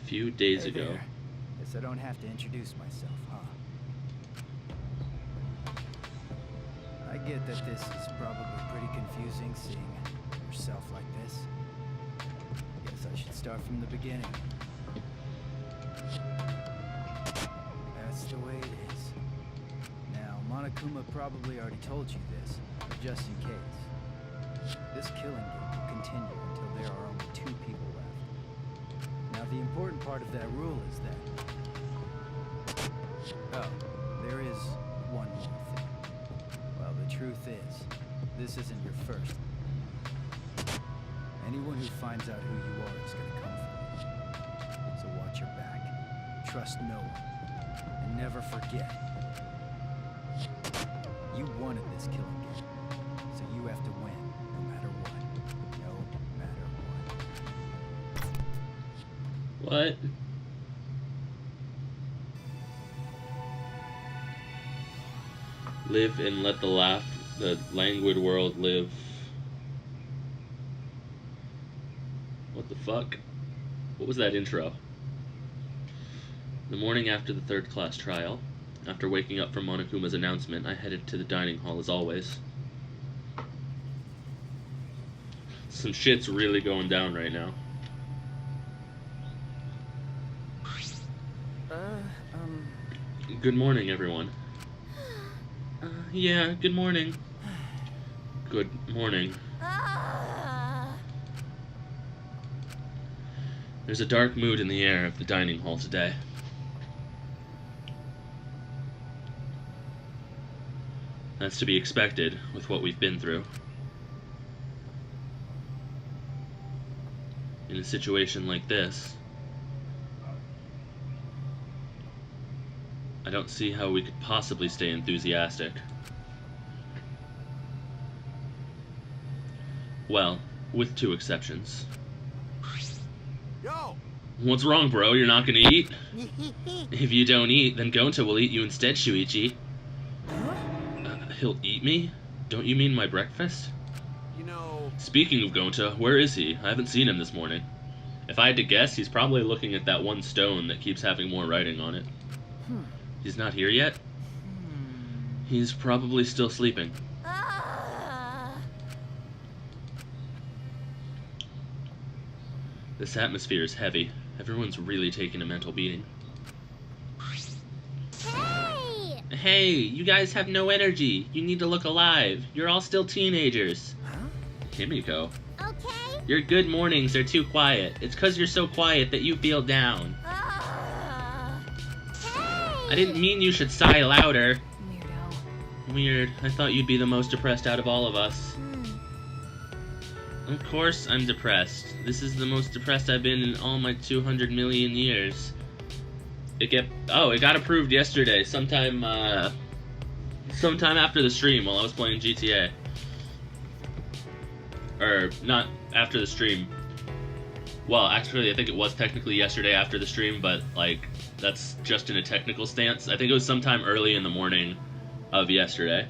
few days ago. There. Guess I don't have to introduce myself, huh? I get that this is probably pretty confusing seeing yourself like this. Guess I should start from the beginning. That's the way it is. Now, Monokuma probably already told you this, but just in case. This killing game will continue until there are only 2 people left. Now, the important part of that rule is that... Oh, there is one more thing. Well, the truth is, this isn't your first. Anyone who finds out who you are is going to come for you. So watch your back. Trust no one. And never forget. You wanted this killing game. So you have to win, no matter what. No matter what. What? Live and let the languid world live. What the fuck? What was that intro? The morning after the 3rd class trial, after waking up from Monokuma's announcement, I headed to the dining hall as always. Some shit's really going down right now. Good morning, everyone. Yeah, good morning. Good morning. There's a dark mood in the air of the dining hall today. That's to be expected with what we've been through. In a situation like this, I don't see how we could possibly stay enthusiastic. Well, with 2 exceptions. Yo! What's wrong, bro? You're not gonna eat? If you don't eat, then Gonta will eat you instead, Shuichi. He'll eat me? Don't you mean my breakfast? You know... Speaking of Gonta, where is he? I haven't seen him this morning. If I had to guess, he's probably looking at that one stone that keeps having more writing on it. He's not here yet? He's probably still sleeping. This atmosphere is heavy. Everyone's really taking a mental beating. Hey! Hey, you guys have no energy. You need to look alive. You're all still teenagers. Himiko. Okay. Your good mornings are too quiet. It's 'cause you're so quiet that you feel down. Hey! I didn't mean you should sigh louder. Weirdo. Weird. I thought you'd be the most depressed out of all of us. Of course I'm depressed. This is the most depressed I've been in all my 200 million years. It got approved yesterday, sometime after the stream while I was playing GTA. Or, not after the stream. Well, actually, I think it was technically yesterday after the stream, but, like, that's just in a technical stance. I think it was sometime early in the morning of yesterday.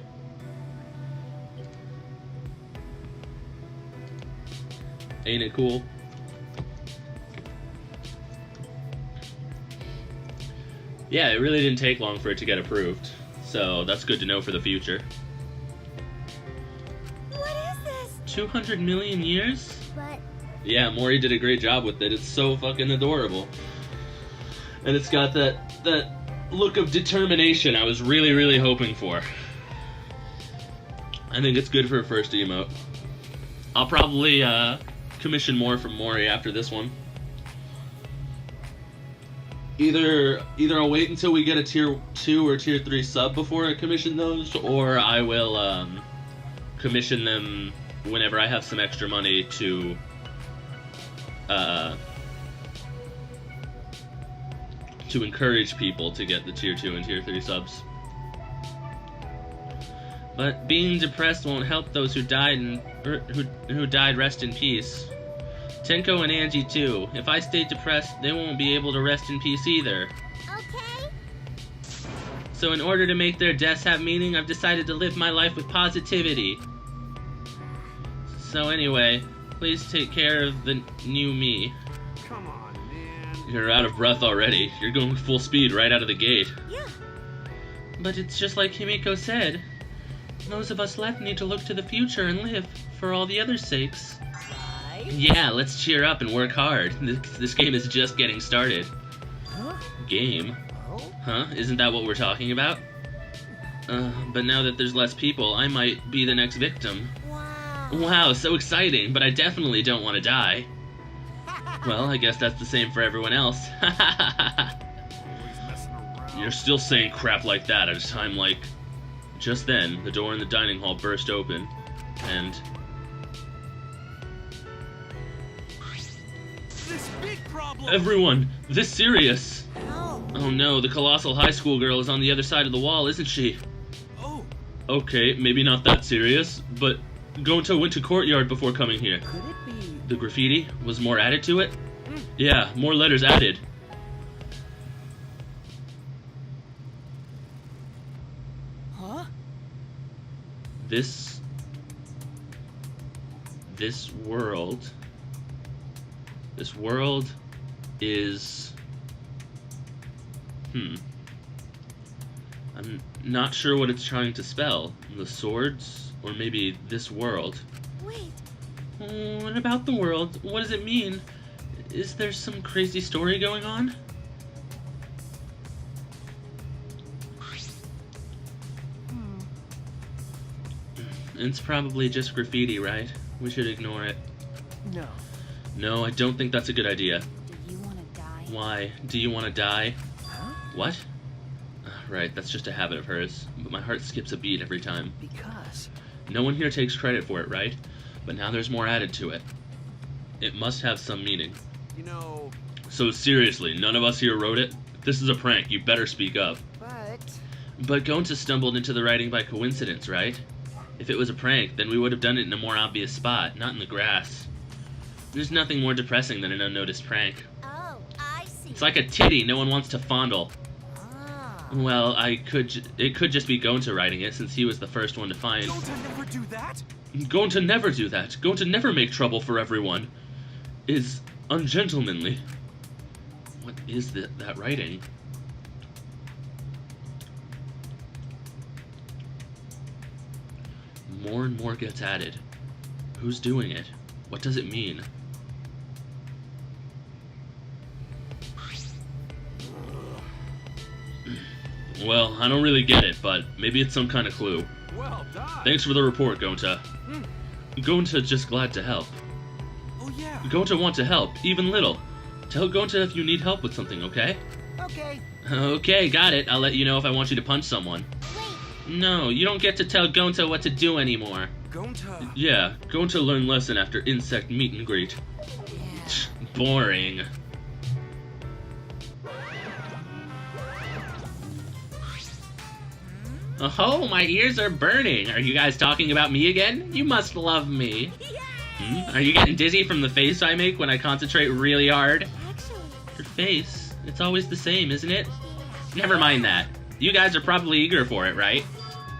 Ain't it cool? Yeah, it really didn't take long for it to get approved, so that's good to know for the future. What is this? 200 million years? But... Yeah, Mori did a great job with it. It's so fucking adorable. And it's got that look of determination I was really, really hoping for. I think it's good for a first emote. I'll probably, commission more from Mori after this one. Either I'll wait until we get a tier 2 or tier 3 sub before I commission those, or I will commission them whenever I have some extra money to encourage people to get the tier 2 and tier 3 subs. But being depressed won't help those who died who died rest in peace. Tenko and Angie too. If I stay depressed, they won't be able to rest in peace either. Okay. So in order to make their deaths have meaning, I've decided to live my life with positivity. So anyway, please take care of the new me. Come on, man. You're out of breath already. You're going full speed right out of the gate. Yeah. But it's just like Himiko said. Those of us left need to look to the future and live, for all the others' sakes. Right. Yeah, let's cheer up and work hard. This game is just getting started. Huh? Game? Oh? Huh? Isn't that what we're talking about? But now that there's less people, I might be the next victim. Wow. Wow, so exciting, but I definitely don't want to die. Well, I guess that's the same for everyone else. You're still saying crap like that at a time like... Just then, the door in the dining hall burst open, and... This big problem. Everyone, this serious! Oh. Oh no, the colossal high school girl is on the other side of the wall, isn't she? Oh, Okay, maybe not that serious, but Gonta went to courtyard before coming here. Could it be? The graffiti was more added to it? Yeah, more letters added. Huh? This world is... I'm not sure what it's trying to spell. The swords? Or maybe this world? Wait. What about the world? What does it mean? Is there some crazy story going on? It's probably just graffiti, right? We should ignore it. No. No, I don't think that's a good idea. Do you want to die? Why? Do you want to die? Huh? What? Right, that's just a habit of hers. But my heart skips a beat every time. Because. No one here takes credit for it, right? But now there's more added to it. It must have some meaning. you know, So seriously, none of us here wrote it? If this is a prank, you better speak up. But Gonta stumbled into the writing by coincidence, right? If it was a prank, then we would have done it in a more obvious spot, not in the grass. There's nothing more depressing than an unnoticed prank. Oh, I see. It's like a titty no one wants to fondle. Ah. Well, it could just be Gonta writing it, since he was the first one to find... don't I never do that? Gonta never do that. Gonta never make trouble for everyone. Is ungentlemanly. What is that writing? More and more gets added. Who's doing it? What does it mean? Well, I don't really get it, but maybe it's some kind of clue. Well done. Thanks for the report, Gonta. Gonta just glad to help. Oh yeah. Gonta want to help, even little. Tell Gonta if you need help with something, okay? Okay. Okay, got it. I'll let you know if I want you to punch someone. Wait. No, you don't get to tell Gonta what to do anymore. Gonta. Yeah, Gonta learned lesson after insect meet and greet. Yeah. Boring. Oh, my ears are burning. Are you guys talking about me again? You must love me. Are you getting dizzy from the face I make when I concentrate really hard? Actually. Your face, it's always the same, isn't it? Never mind that. You guys are probably eager for it, right?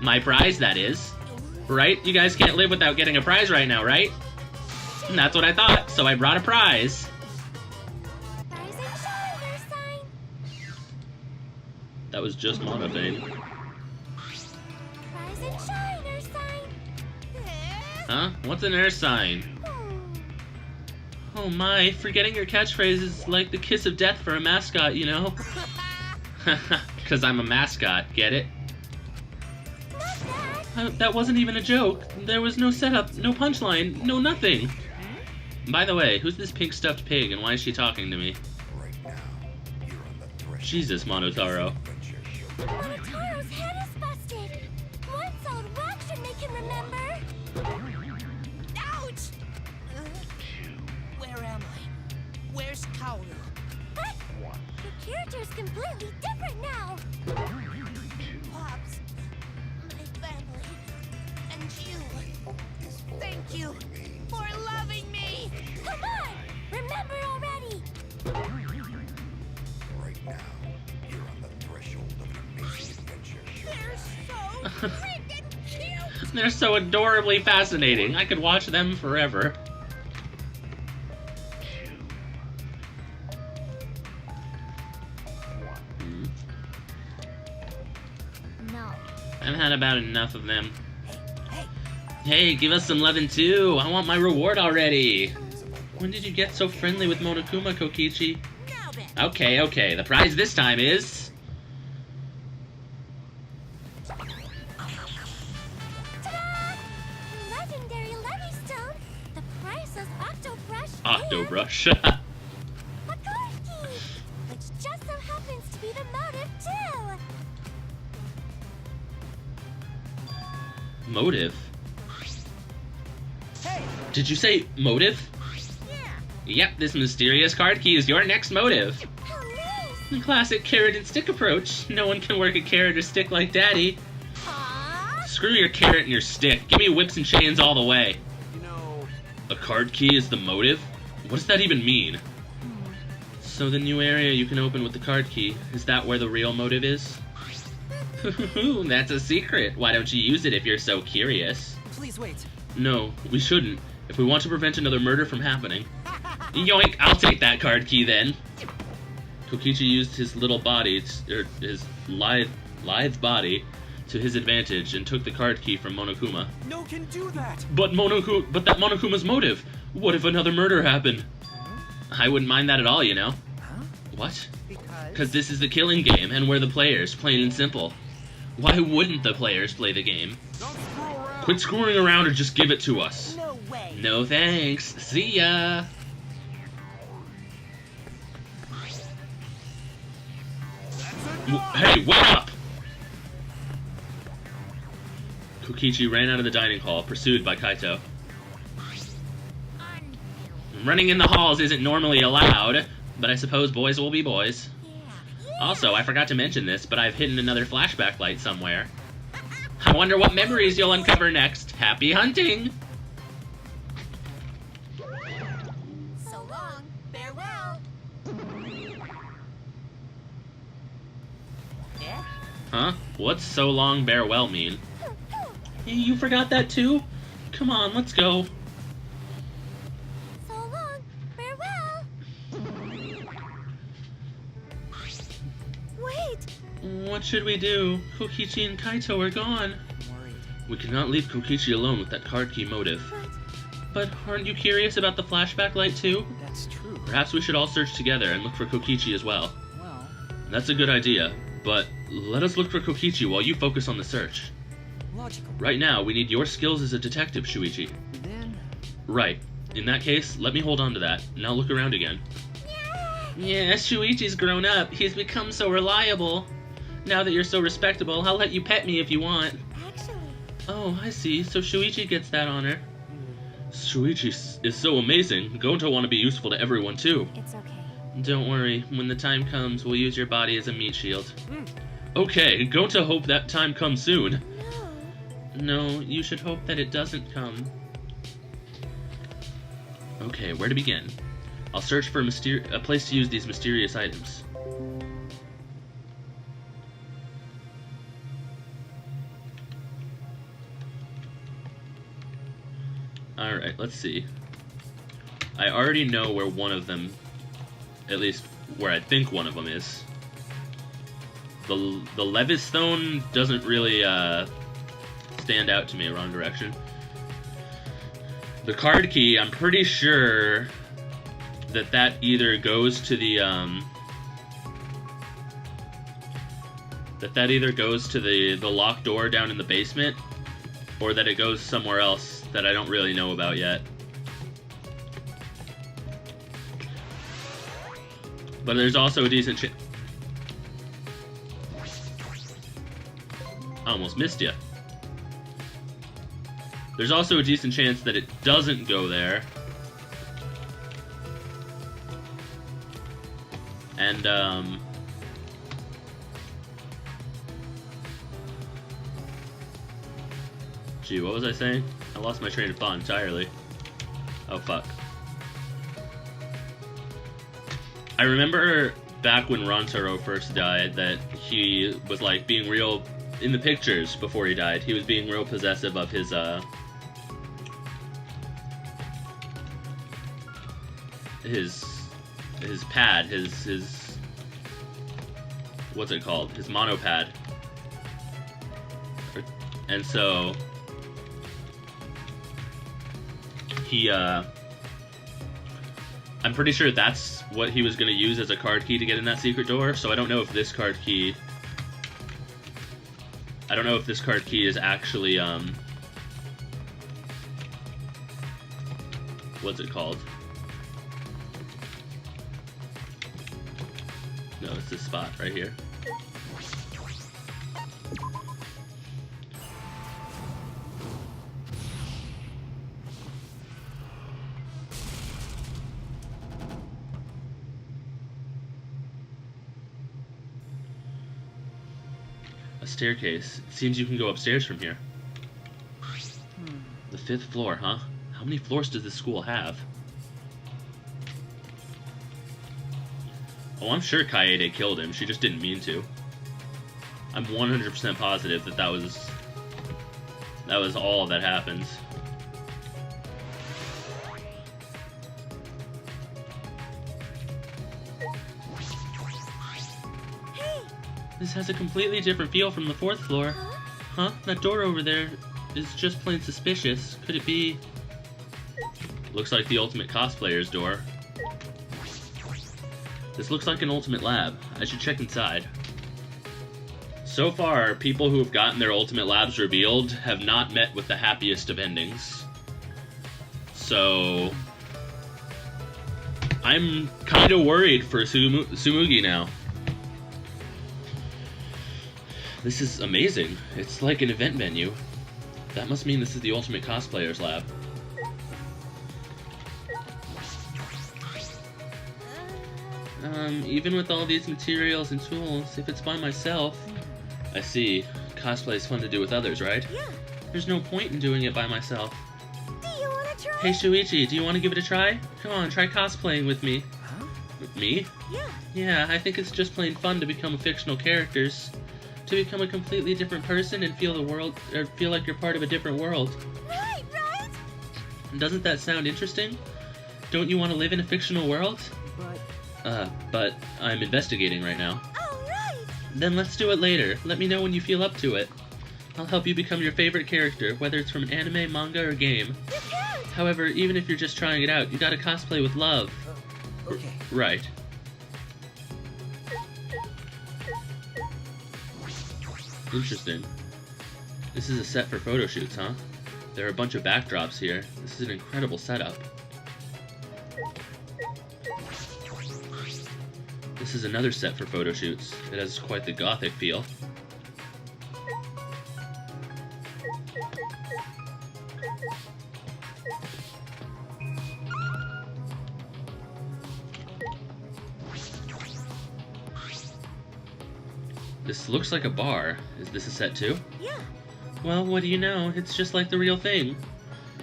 My prize, that is. Right? You guys can't live without getting a prize right now, right? And that's what I thought, so I brought a prize. Rise and shine, Earth sign. That was just monophane. Rise and shine, Earth sign. Huh? What's an air sign? Oh my, forgetting your catchphrase is like the kiss of death for a mascot, you know? Because I'm a mascot, get it? That wasn't even a joke. There was no setup, no punchline, no nothing. By the way, who's this pink stuffed pig and why is she talking to me? Right now, you're on the threshold. Jesus, Monotaro. Monotaro's head is busted. One solid rock should make him remember. Ouch! Where am I? Where's Kaoru? What? The character's completely different now. Pops, my family, and you. Thank you for loving me. Come on! Remember already! Right now, you're on the threshold of an amazing adventure. They're so freaking cute. They're so adorably fascinating. I could watch them forever. I've had about enough of them. Hey, give us some lovin' too. I want my reward already. When did you get so friendly with Monokuma, Kokichi? Now then. Okay, okay. The prize this time is... Ta-da! Legendary Levystone, the priceless Octobrush. Octobrush. And a card key, which just so happens to be the motive too. Motive? Hey! Did you say motive? Yeah. Yep, this mysterious card key is your next motive. How nice! The classic carrot and stick approach. No one can work a carrot or stick like Daddy. Aww. Screw your carrot and your stick. Give me whips and chains all the way. You know, A card key is the motive? What does that even mean? So the new area you can open with the card key, is that where the real motive is? That's a secret. Why don't you use it if you're so curious? please wait. No, we shouldn't. If we want to prevent another murder from happening. Yoink, I'll take that card key then. Kokichi used his little body, or his lithe body, to his advantage and took the card key from Monokuma. No can do that. But that Monokuma's motive. What if another murder happened? I wouldn't mind that at all, you know. Huh? What? Because Because this is the killing game, and we're the players, plain and simple. Why wouldn't the players play the game? don't screw around. Quit screwing around or just give it to us. No way. No thanks. See ya. Hey, wake up! Kokichi ran out of the dining hall, pursued by Kaito. Running in the halls isn't normally allowed, but I suppose boys will be boys. Also, I forgot to mention this, but I've hidden another flashback light somewhere. I wonder what memories you'll uncover next. Happy hunting! So long. Farewell. Yeah. Huh? What's so long bear well mean? You forgot that too? Come on, let's go. So long, farewell. Wait, What should we do? Kokichi and Kaito are gone. I'm worried. We cannot leave Kokichi alone with that card key motive. but But aren't you curious about the flashback light too? That's true. Perhaps we should all search together and look for Kokichi as well. Well, That's a good idea, but let us look for Kokichi while you focus on the search. logical. Right now, we need your skills as a detective, Shuichi. Then Right. In that case, let me hold on to that. Now look around again. Yeah, Shuichi's grown up. He's become so reliable. Now that you're so respectable, I'll let you pet me if you want. actually, Oh, I see. So Shuichi gets that honor. Shuichi is so amazing. Going to want to be useful to everyone, too. it's okay. Don't worry. When the time comes, we'll use your body as a meat shield. Okay, going to hope that time comes soon. No, No, you should hope that it doesn't come. Okay, where to begin? I'll search for a place to use these mysterious items. Alright, let's see. I already know where one of them, at least where I think one of them is. The Levistone doesn't really stand out to me, wrong direction. The card key, I'm pretty sure that either goes to the the locked door down in the basement, or that it goes somewhere else that I don't really know about yet. But there's also a decent chance. I almost missed you. There's also a decent chance that it doesn't go there. And, gee, what was I saying? I lost my train of thought entirely. Oh, fuck. I remember back when Rantaro first died that he was, like, being real... In the pictures before he died, he was being real possessive of his pad, his what's it called? His monopad. And so he, I'm pretty sure that's what he was going to use as a card key to get in that secret door, so I don't know if this card key... I don't know if this card key is actually, what's it called? No, it's this spot right here. A staircase. It seems you can go upstairs from here. The 5th floor, huh? How many floors does this school have? Oh, I'm sure Kaede killed him. She just didn't mean to. I'm 100% positive that that was all that happens. Hey! This has a completely different feel from the 4th floor. Huh? That door over there is just plain suspicious. Could it be... Looks like the Ultimate Cosplayer's door. This looks like an Ultimate Lab. I should check inside. So far, people who have gotten their Ultimate Labs revealed have not met with the happiest of endings. So... I'm kind of worried for Tsumugi now. This is amazing. It's like an event venue. That must mean this is the Ultimate Cosplayer's Lab. Even with all these materials and tools, if it's by myself... I see. Cosplay is fun to do with others, right? Yeah. There's no point in doing it by myself. Do you want to try? Hey Shuichi, do you want to give it a try? Come on, try cosplaying with me. Huh? With me? Yeah. Yeah, I think it's just plain fun to become fictional characters. To become a completely different person and feel the world, or feel like you're part of a different world. Right, right? Doesn't that sound interesting? Don't you want to live in a fictional world? But But I'm investigating right now. All right. Then let's do it later. Let me know when you feel up to it. I'll help you become your favorite character, whether it's from an anime, manga, or game. You can't. However, even if you're just trying it out, you gotta cosplay with love. okay. Right. Interesting. This is a set for photo shoots, huh? There are a bunch of backdrops here. This is an incredible setup. This is another set for photo shoots. It has quite the gothic feel. This looks like a bar. Is this a set too? Yeah. Well, what do you know? It's just like the real thing.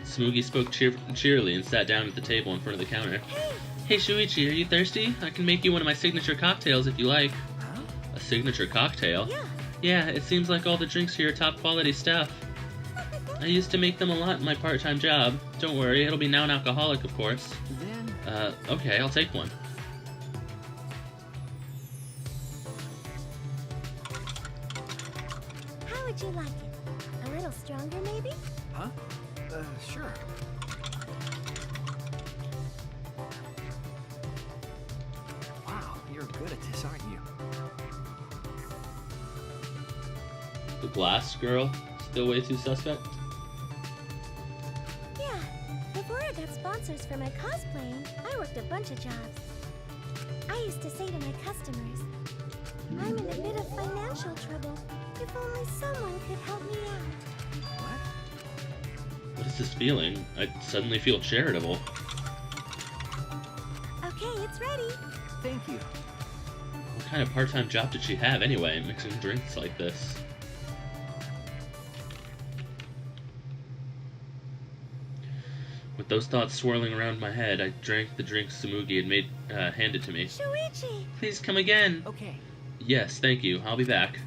Smoogie spoke cheerily and sat down at the table in front of the counter. Hey. Hey Shuichi, are you thirsty? I can make you one of my signature cocktails if you like. Huh? A signature cocktail? Yeah. Yeah, it seems like all the drinks here are top quality stuff. I used to make them a lot in my part-time job. Don't worry, it'll be non-alcoholic, of course. Then Okay, I'll take one. How would you like it? A little stronger, maybe? huh? Sure. Wow, you're good at this, aren't you? The glass girl? Still way too suspect? Yeah. Before I got sponsors for my cosplaying, I worked a bunch of jobs. I used to say to my customers, I'm in a bit of financial trouble. If only someone could help me out. What? What is this feeling? I suddenly feel charitable. Okay, it's ready. Thank you. What kind of part-time job did she have anyway, mixing drinks like this? With those thoughts swirling around my head, I drank the drink Tsumugi had handed to me. Shuichi! Please come again. Okay. Yes, thank you. I'll be back.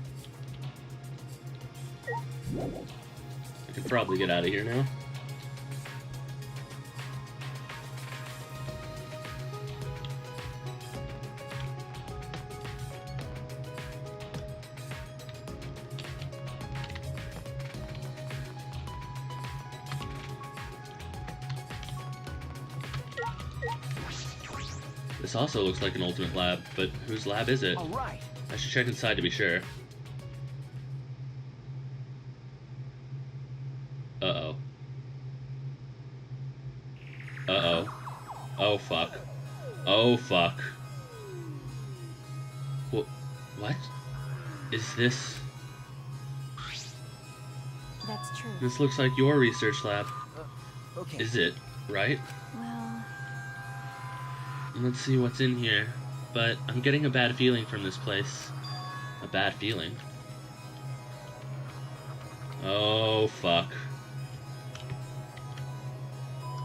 I can probably get out of here now. This also looks like an ultimate lab, but whose lab is it? All right. I should check inside to be sure. Uh-oh. Uh-oh. Oh, fuck. Oh, fuck. What? Is this... That's true. This looks like your research lab. Okay. Is it, right? Well, Let's see what's in here. But I'm getting a bad feeling from this place. A bad feeling. Oh, fuck.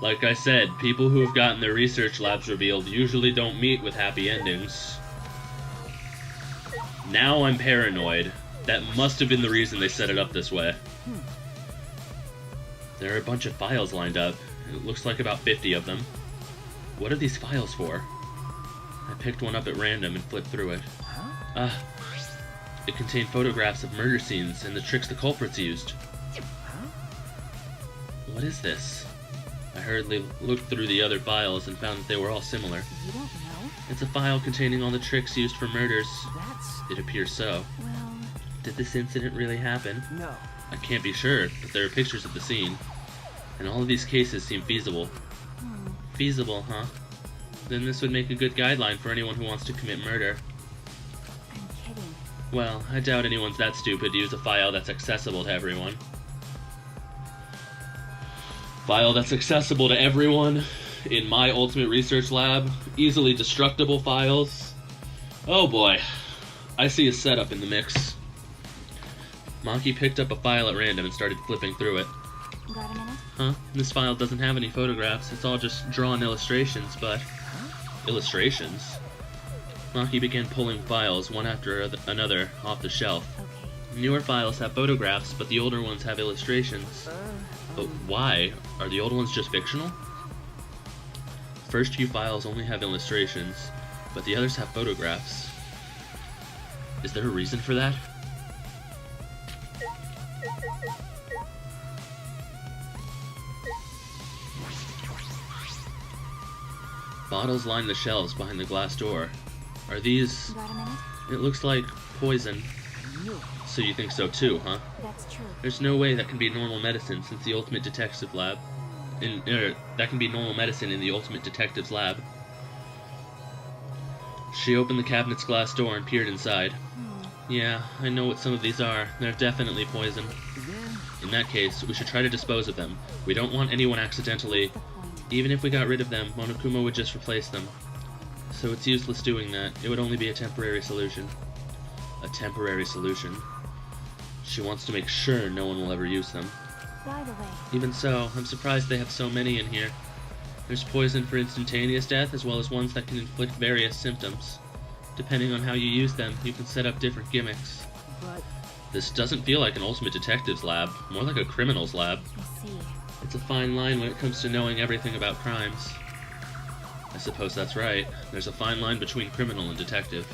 Like I said, people who have gotten their research labs revealed usually don't meet with happy endings. Now I'm paranoid. That must have been the reason they set it up this way. There are a bunch of files lined up. It looks like about 50 of them. What are these files for? I picked one up at random and flipped through it. It contained photographs of murder scenes and the tricks the culprits used. What is this? I hurriedly looked through the other files and found that they were all similar. you don't know? It's a file containing all the tricks used for murders. That's... It appears so. Well, Did this incident really happen? No. I can't be sure, but there are pictures of the scene. And all of these cases seem feasible. Feasible, huh? Then this would make a good guideline for anyone who wants to commit murder. I'm kidding. Well, I doubt anyone's that stupid to use a file that's accessible to everyone. File that's accessible to everyone in my ultimate research lab. Easily destructible files. Oh boy. I see a setup in the mix. Maki picked up a file at random and started flipping through it. Got a minute? Huh? This file doesn't have any photographs. It's all just drawn illustrations, but... Illustrations? Maki began pulling files, one after another, off the shelf. Okay. Newer files have photographs, but the older ones have illustrations. But why? Are the old ones just fictional? First few files only have illustrations, but the others have photographs. Is there a reason for that? Bottles line the shelves behind the glass door. Are these... Got a minute? It looks like poison. I knew it. So you think so too, huh? That's true. There's no way that can be normal medicine since the ultimate detective lab... that can be normal medicine in the ultimate detective's lab. She opened the cabinet's glass door and peered inside. Yeah, I know what some of these are. They're definitely poison. Then... In that case, we should try to dispose of them. We don't want anyone accidentally... The point. Even if we got rid of them, Monokuma would just replace them. So it's useless doing that. It would only be a temporary solution. A temporary solution. She wants to make sure no one will ever use them. By the way, Even so, I'm surprised they have so many in here. There's poison for instantaneous death, as well as ones that can inflict various symptoms. Depending on how you use them, you can set up different gimmicks. But... This doesn't feel like an ultimate detective's lab, more like a criminal's lab. I see. It's a fine line when it comes to knowing everything about crimes. I suppose that's right. There's a fine line between criminal and detective.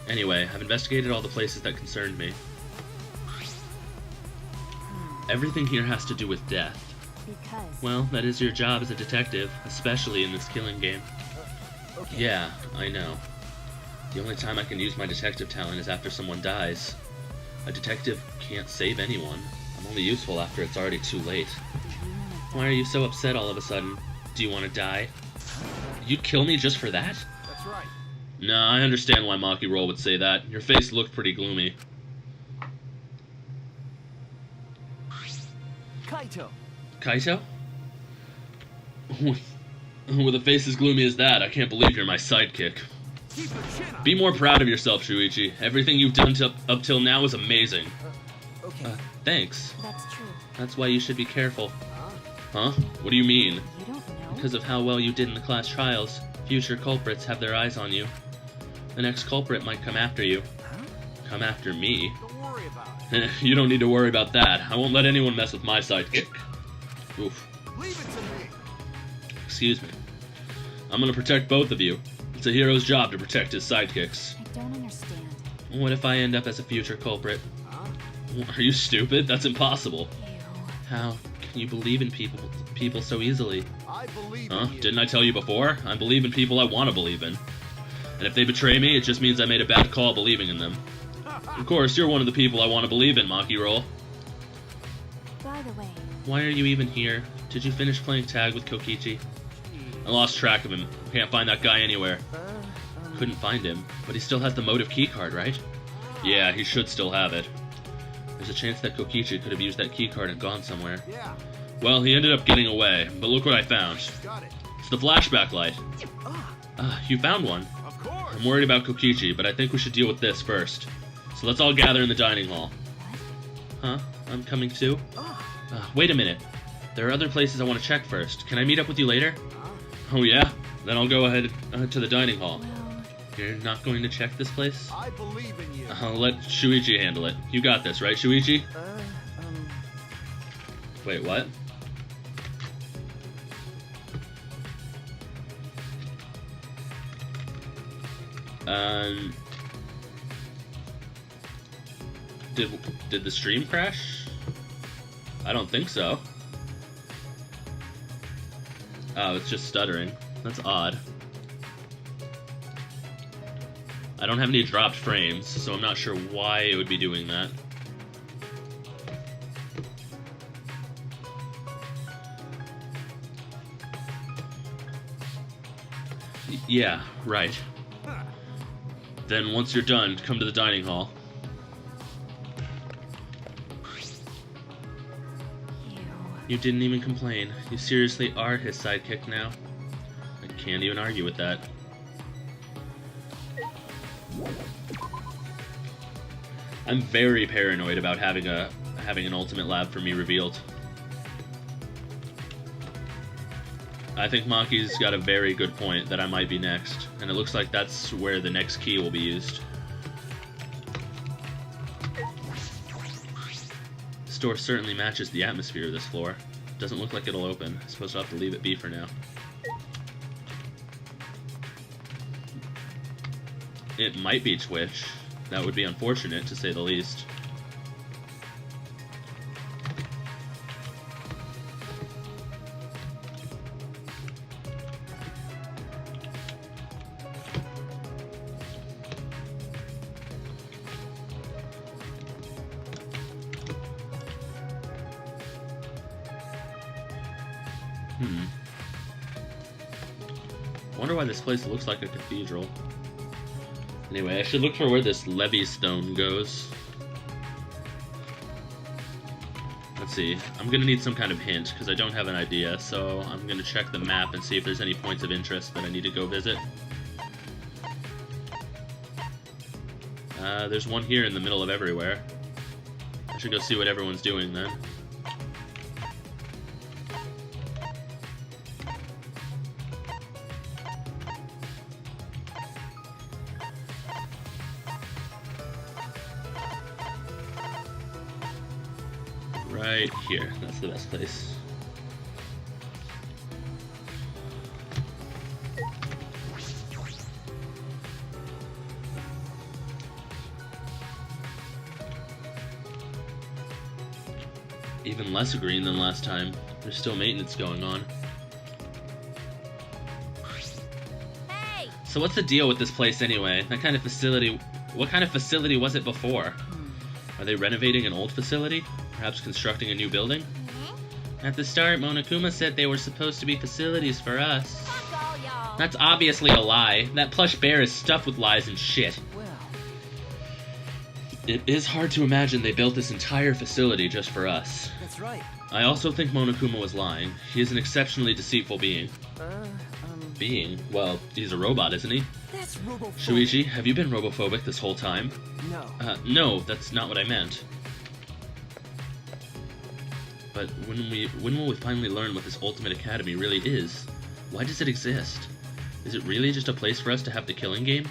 Anyway, I've investigated all the places that concerned me. Everything here has to do with death. Because... Well, that is your job as a detective, especially in this killing game. Okay. Yeah, I know. The only time I can use my detective talent is after someone dies. A detective can't save anyone. I'm only useful after it's already too late. Why are you so upset all of a sudden? Do you want to die? You'd kill me just for that? That's right. Nah, I understand why Maki Roll would say that. Your face looked pretty gloomy. Kaito. Kaito? With a face as gloomy as that, I can't believe you're my sidekick. Keep your chin up. Be more proud of yourself, Shuichi. Everything you've done up till now is amazing. Okay. Thanks. That's true. That's why you should be careful. Huh? What do you mean? You don't know? Because of how well you did in the class trials, future culprits have their eyes on you. The next culprit might come after you. Huh? Come after me. Don't worry about it. You don't need to worry about that. I won't let anyone mess with my sidekick. Oof. Leave it to me. Excuse me. I'm gonna protect both of you. It's a hero's job to protect his sidekicks. I don't understand. What if I end up as a future culprit? Huh? Are you stupid? That's impossible. Ew. How You believe in people so easily. I believe Huh? in you. Didn't I tell you before? I believe in people I want to believe in. And if they betray me, it just means I made a bad call believing in them. Of course, you're one of the people I want to believe in, Maki Roll. By the way, Why are you even here? Did you finish playing tag with Kokichi? I lost track of him. Can't find that guy anywhere. Couldn't find him, but he still has the motive keycard, right? Yeah, he should still have it. There's a chance that Kokichi could have used that keycard and gone somewhere. Yeah, Well, he ended up getting away, but look what I found. got it. It's the flashback light. You found one. Of course. I'm worried about Kokichi, but I think we should deal with this first. So let's all gather in the dining hall. Huh? I'm coming too? Wait a minute. There are other places I want to check first. Can I meet up with you later? Oh yeah? Then I'll go ahead to the dining hall. well, You're not going to check this place? I believe in you. I'll let Shuichi handle it. You got this, right, Shuichi? Wait, what? Did the stream crash? I don't think so. Oh, it's just stuttering. That's odd. I don't have any dropped frames, so I'm not sure why it would be doing that. Yeah, right. Then once you're done, come to the dining hall. ew. You didn't even complain. You seriously are his sidekick now. I can't even argue with that. I'm very paranoid about having an ultimate lab for me revealed. I think Maki's got a very good point that I might be next, and it looks like that's where the next key will be used. The store certainly matches the atmosphere of this floor. Doesn't look like it'll open. I suppose I'll have to leave it be for now. It might be Twitch. That would be unfortunate, to say the least. Wonder why this place looks like a cathedral. Anyway, I should look for where this levy stone goes. Let's see. I'm gonna need some kind of hint, because I don't have an idea, so I'm gonna check the map and see if there's any points of interest that I need to go visit. There's one here in the middle of everywhere. I should go see what everyone's doing then. Right here. That's the best place. Even less green than last time. There's still maintenance going on. Hey! So what's the deal with this place anyway? That kind of facility... What kind of facility was it before? Are they renovating an old facility? Perhaps constructing a new building? At the start, Monokuma said they were supposed to be facilities for us. Fuck all y'all. That's obviously a lie. That plush bear is stuffed with lies and shit. Well, It is hard to imagine they built this entire facility just for us. that's right. I also think Monokuma was lying. He is an exceptionally deceitful being. Being? Well, he's a robot, isn't he? That's robophobic. Shuichi, have you been robophobic this whole time? No. No, that's not what I meant. But when will we finally learn what this Ultimate Academy really is? Why does it exist? Is it really just a place for us to have the killing game?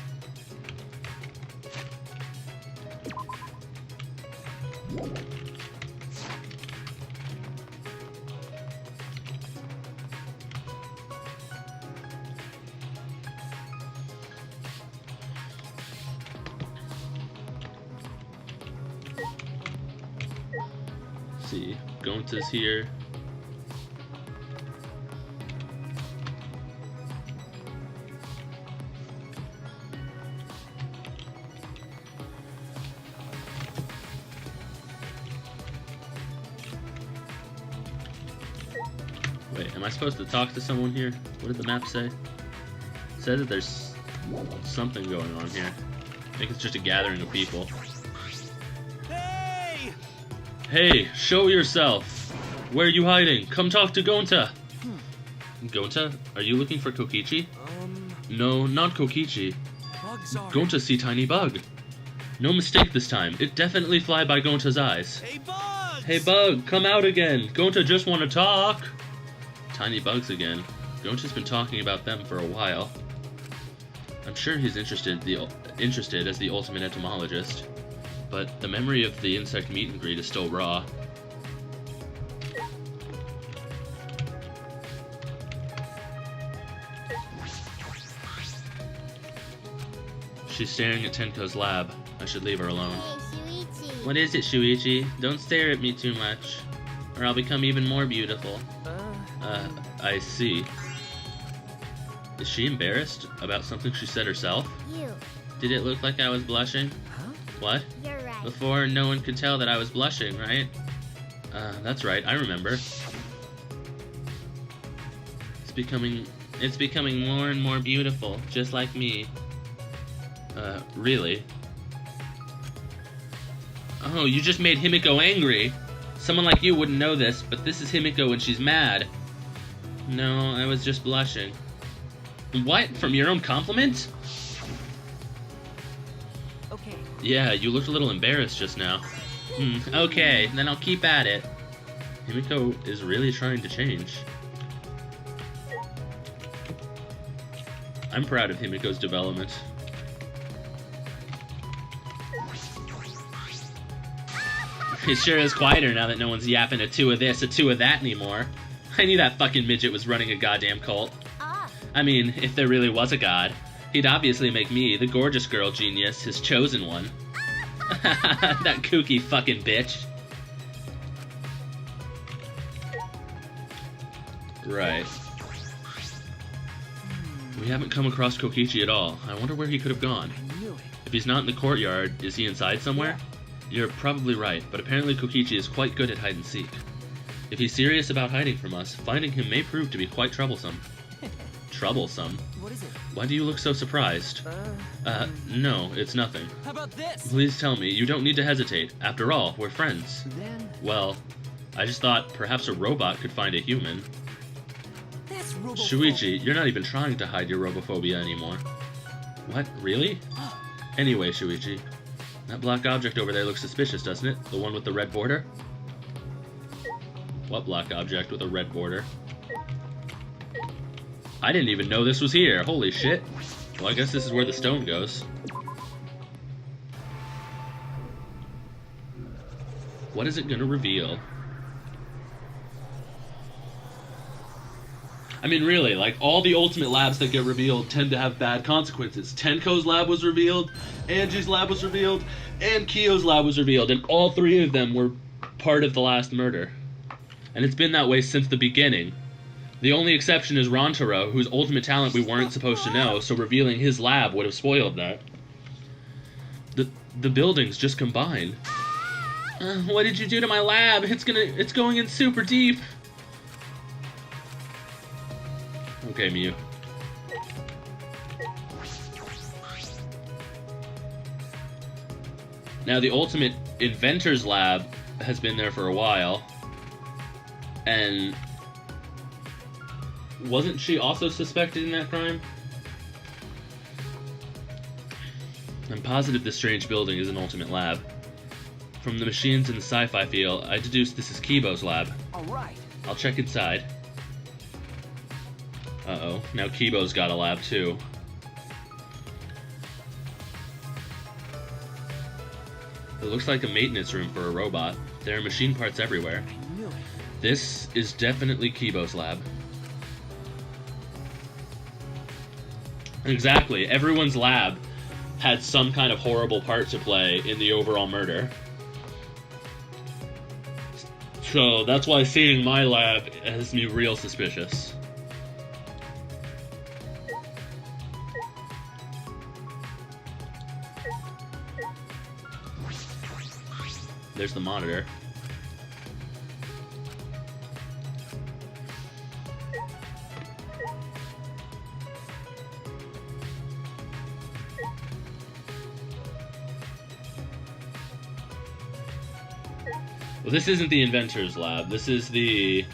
See, Gonta's here. Am I supposed to talk to someone here? What did the map say? It said that there's something going on here. I think it's just a gathering of people. Hey! Hey, show yourself! Where are you hiding? Come talk to Gonta! Gonta? Are you looking for Kokichi? No, not Kokichi. Bugs are... Gonta see tiny bug. No mistake this time. It definitely fly by Gonta's eyes. Hey, Bugs! Hey bug, come out again. Gonta just want to talk. Tiny bugs again. Gonta's been talking about them for a while. I'm sure he's interested as the ultimate entomologist, but the memory of the insect meet and greet is still raw. She's staring at Tenko's lab. I should leave her alone. Hey, Shuichi. What is it, Shuichi? Don't stare at me too much, or I'll become even more beautiful. I see. Is she embarrassed about something she said herself? You. Did it look like I was blushing? Huh? What? You're right. Before, no one could tell that I was blushing, right? That's right, I remember. It's becoming more and more beautiful, just like me. Really? Oh, you just made Himiko angry. Someone like you wouldn't know this, but this is Himiko when she's mad. No, I was just blushing. What? From your own compliment? Okay. Yeah, you looked a little embarrassed just now. Okay, then I'll keep at it. Himiko is really trying to change. I'm proud of Himiko's development. It sure is quieter now that no one's yapping a two of this, a two of that anymore. I knew that fucking midget was running a goddamn cult. Ah, I mean, if there really was a god, he'd obviously make me, the gorgeous girl genius, his chosen one. That kooky fucking bitch. Right. We haven't come across Kokichi at all. I wonder where he could have gone. I knew it. If he's not in the courtyard, is he inside somewhere? You're probably right, but apparently Kokichi is quite good at hide and seek. If he's serious about hiding from us, finding him may prove to be quite troublesome. Troublesome? What is it? Why do you look so surprised? No, it's nothing. How about this? Please tell me, you don't need to hesitate. After all, we're friends. Then Well, I just thought perhaps a robot could find a human. that's robo. Shuichi, you're not even trying to hide your robophobia anymore. What, really? Anyway, Shuichi, that black object over there looks suspicious, doesn't it? The one with the red border? What black object with a red border? I didn't even know this was here. Holy shit. Well, I guess this is where the stone goes. What is it gonna reveal? I mean, really, like, all the ultimate labs that get revealed tend to have bad consequences. Tenko's lab was revealed, Angie's lab was revealed, and Kyo's lab was revealed, and all three of them were part of the last murder. And it's been that way since the beginning. The only exception is Rantaro, whose ultimate talent we weren't supposed to know, so revealing his lab would have spoiled that. The buildings just combine. What did you do to my lab? It's going in super deep. Okay, Mew. Now, the ultimate inventor's lab has been there for a while. And wasn't she also suspected in that crime? I'm positive this strange building is an ultimate lab. From the machines in the sci-fi feel, I deduced this is Kibo's lab. All right. I'll check inside. Uh-oh, now Kibo's got a lab too. It looks like a maintenance room for a robot. There are machine parts everywhere. I knew it. This is definitely Kibo's lab. Exactly, everyone's lab had some kind of horrible part to play in the overall murder. So that's why seeing my lab has me real suspicious. There's the monitor. Well, this isn't the inventor's lab. This is the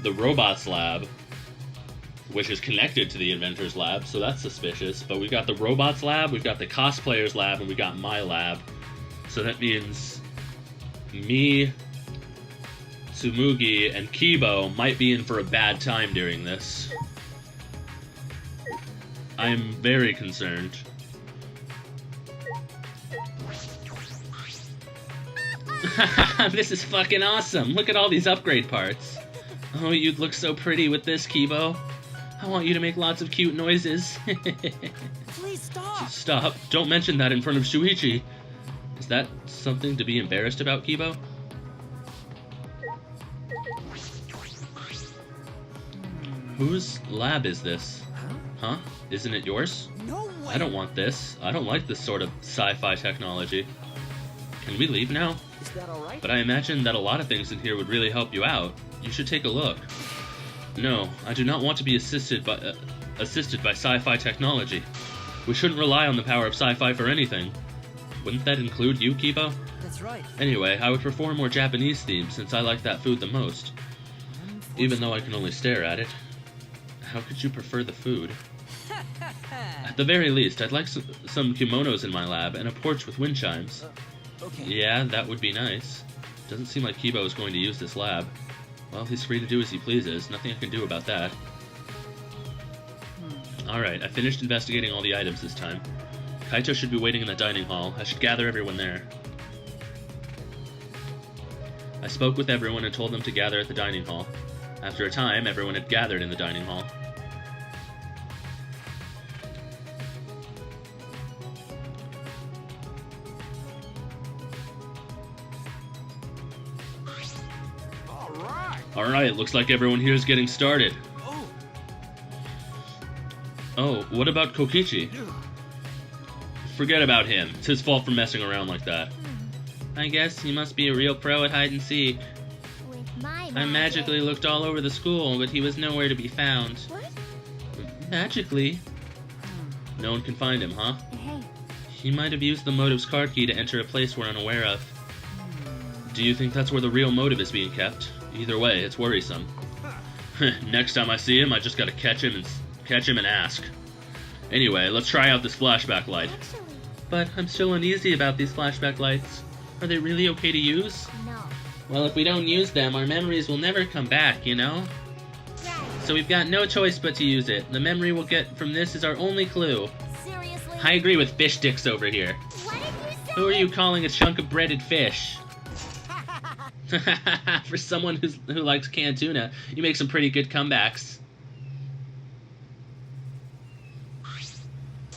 robots lab, which is connected to the inventor's lab, so that's suspicious. But we've got the robots lab, we've got the cosplayers lab, and we got my lab. So that means me, Tsumugi, and Kibo might be in for a bad time during this. I'm very concerned. This is fucking awesome! Look at all these upgrade parts. Oh, you'd look so pretty with this, Kibo. I want you to make lots of cute noises. Please stop. Stop. Don't mention that in front of Shuichi. Is that something to be embarrassed about, Kibo? Whose lab is this? Huh? Isn't it yours? No way. I don't want this. I don't like this sort of sci-fi technology. Can we leave now? Is that all right? But I imagine that a lot of things in here would really help you out. You should take a look. No, I do not want to be assisted by sci-fi technology. We shouldn't rely on the power of sci-fi for anything. Wouldn't that include you, Kibo? That's right. Anyway, I would prefer more Japanese themes since I like that food the most. Even though I can only stare at it. How could you prefer the food? At the very least, I'd like some kimonos in my lab and a porch with wind chimes. Okay. Yeah, that would be nice. Doesn't seem like Kibo is going to use this lab. Well, he's free to do as he pleases. Nothing I can do about that. Alright, I finished investigating all the items this time. Kaito should be waiting in the dining hall. I should gather everyone there. I spoke with everyone and told them to gather at the dining hall. After a time, everyone had gathered in the dining hall. Alright, looks like everyone here is getting started. Oh, what about Kokichi? Forget about him. It's his fault for messing around like that. I guess he must be a real pro at hide and seek. With my I magically looked all over the school, but he was nowhere to be found. What? Magically? No one can find him, huh? Hey, He might have used the motive's card key to enter a place we're unaware of. Do you think that's where the real motive is being kept? Either way, it's worrisome. Next time I see him, I just gotta catch him and ask. Anyway, let's try out this flashback light. actually, But I'm still uneasy about these flashback lights. Are they really okay to use? no. Well, if we don't use them, our memories will never come back, you know? Right. So we've got no choice but to use it. The memory we'll get from this is our only clue. Seriously? I agree with Fish Dicks over here. What did you say? Who are you calling a chunk of breaded fish? For someone who likes canned tuna, you make some pretty good comebacks.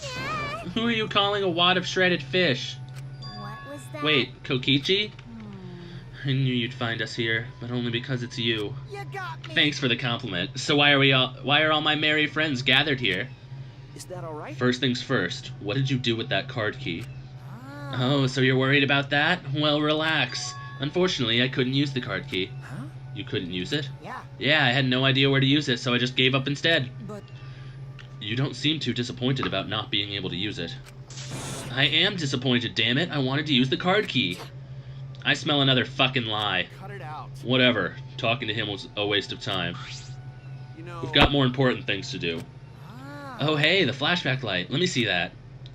Yeah. Who are you calling a wad of shredded fish? What was that? Wait, Kokichi? I knew you'd find us here, but only because it's you. You got me. Thanks for the compliment. So why are all my merry friends gathered here? Is that all right? First things first, what did you do with that card key? Ah. Oh, so you're worried about that? Well, relax. Unfortunately, I couldn't use the card key. Huh? You couldn't use it? Yeah, Yeah, I had no idea where to use it, so I just gave up instead. but You don't seem too disappointed about not being able to use it. I am disappointed, damn it. I wanted to use the card key. I smell another fucking lie. cut it out. Whatever. Talking to him was a waste of time. You know. We've got more important things to do. Ah. Oh, hey, the flashback light. Let me see that.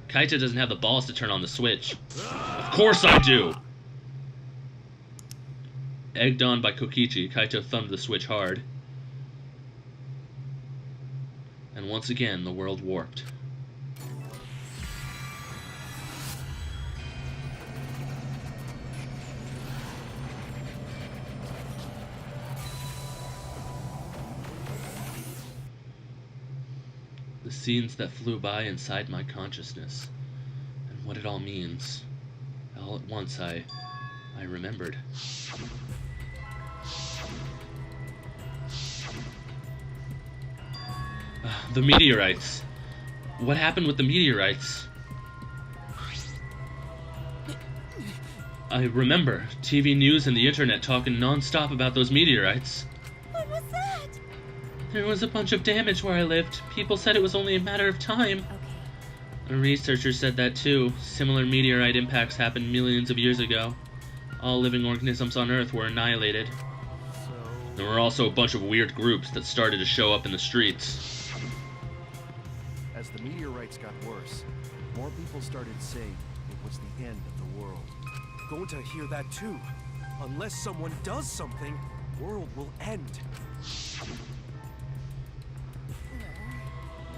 Kaito doesn't have the balls to turn on the switch. Of course I do! Egged on by Kokichi, Kaito thumbed the switch hard. And once again, the world warped. The scenes that flew by inside my consciousness, and what it all means. All at once, I remembered. The meteorites. What happened with the meteorites? I remember TV news and the internet talking non-stop about those meteorites. What was that? There was a bunch of damage where I lived. People said it was only a matter of time. Okay. A researcher said that too. Similar meteorite impacts happened millions of years ago. All living organisms on Earth were annihilated. So, There were also a bunch of weird groups that started to show up in the streets. As the meteorites got worse, more people started saying it was the end of the world. Going to hear that too. Unless someone does something, world will end.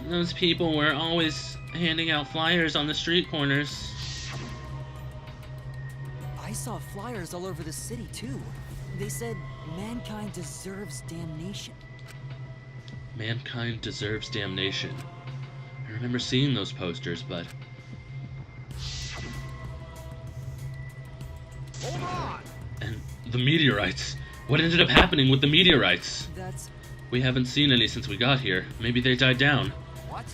Those people were always handing out flyers on the street corners. I saw flyers all over the city, too. They said, mankind deserves damnation. Mankind deserves damnation. I remember seeing those posters, but... Hold on! And the meteorites. What ended up happening with the meteorites? That's... We haven't seen any since we got here. Maybe they died down. What?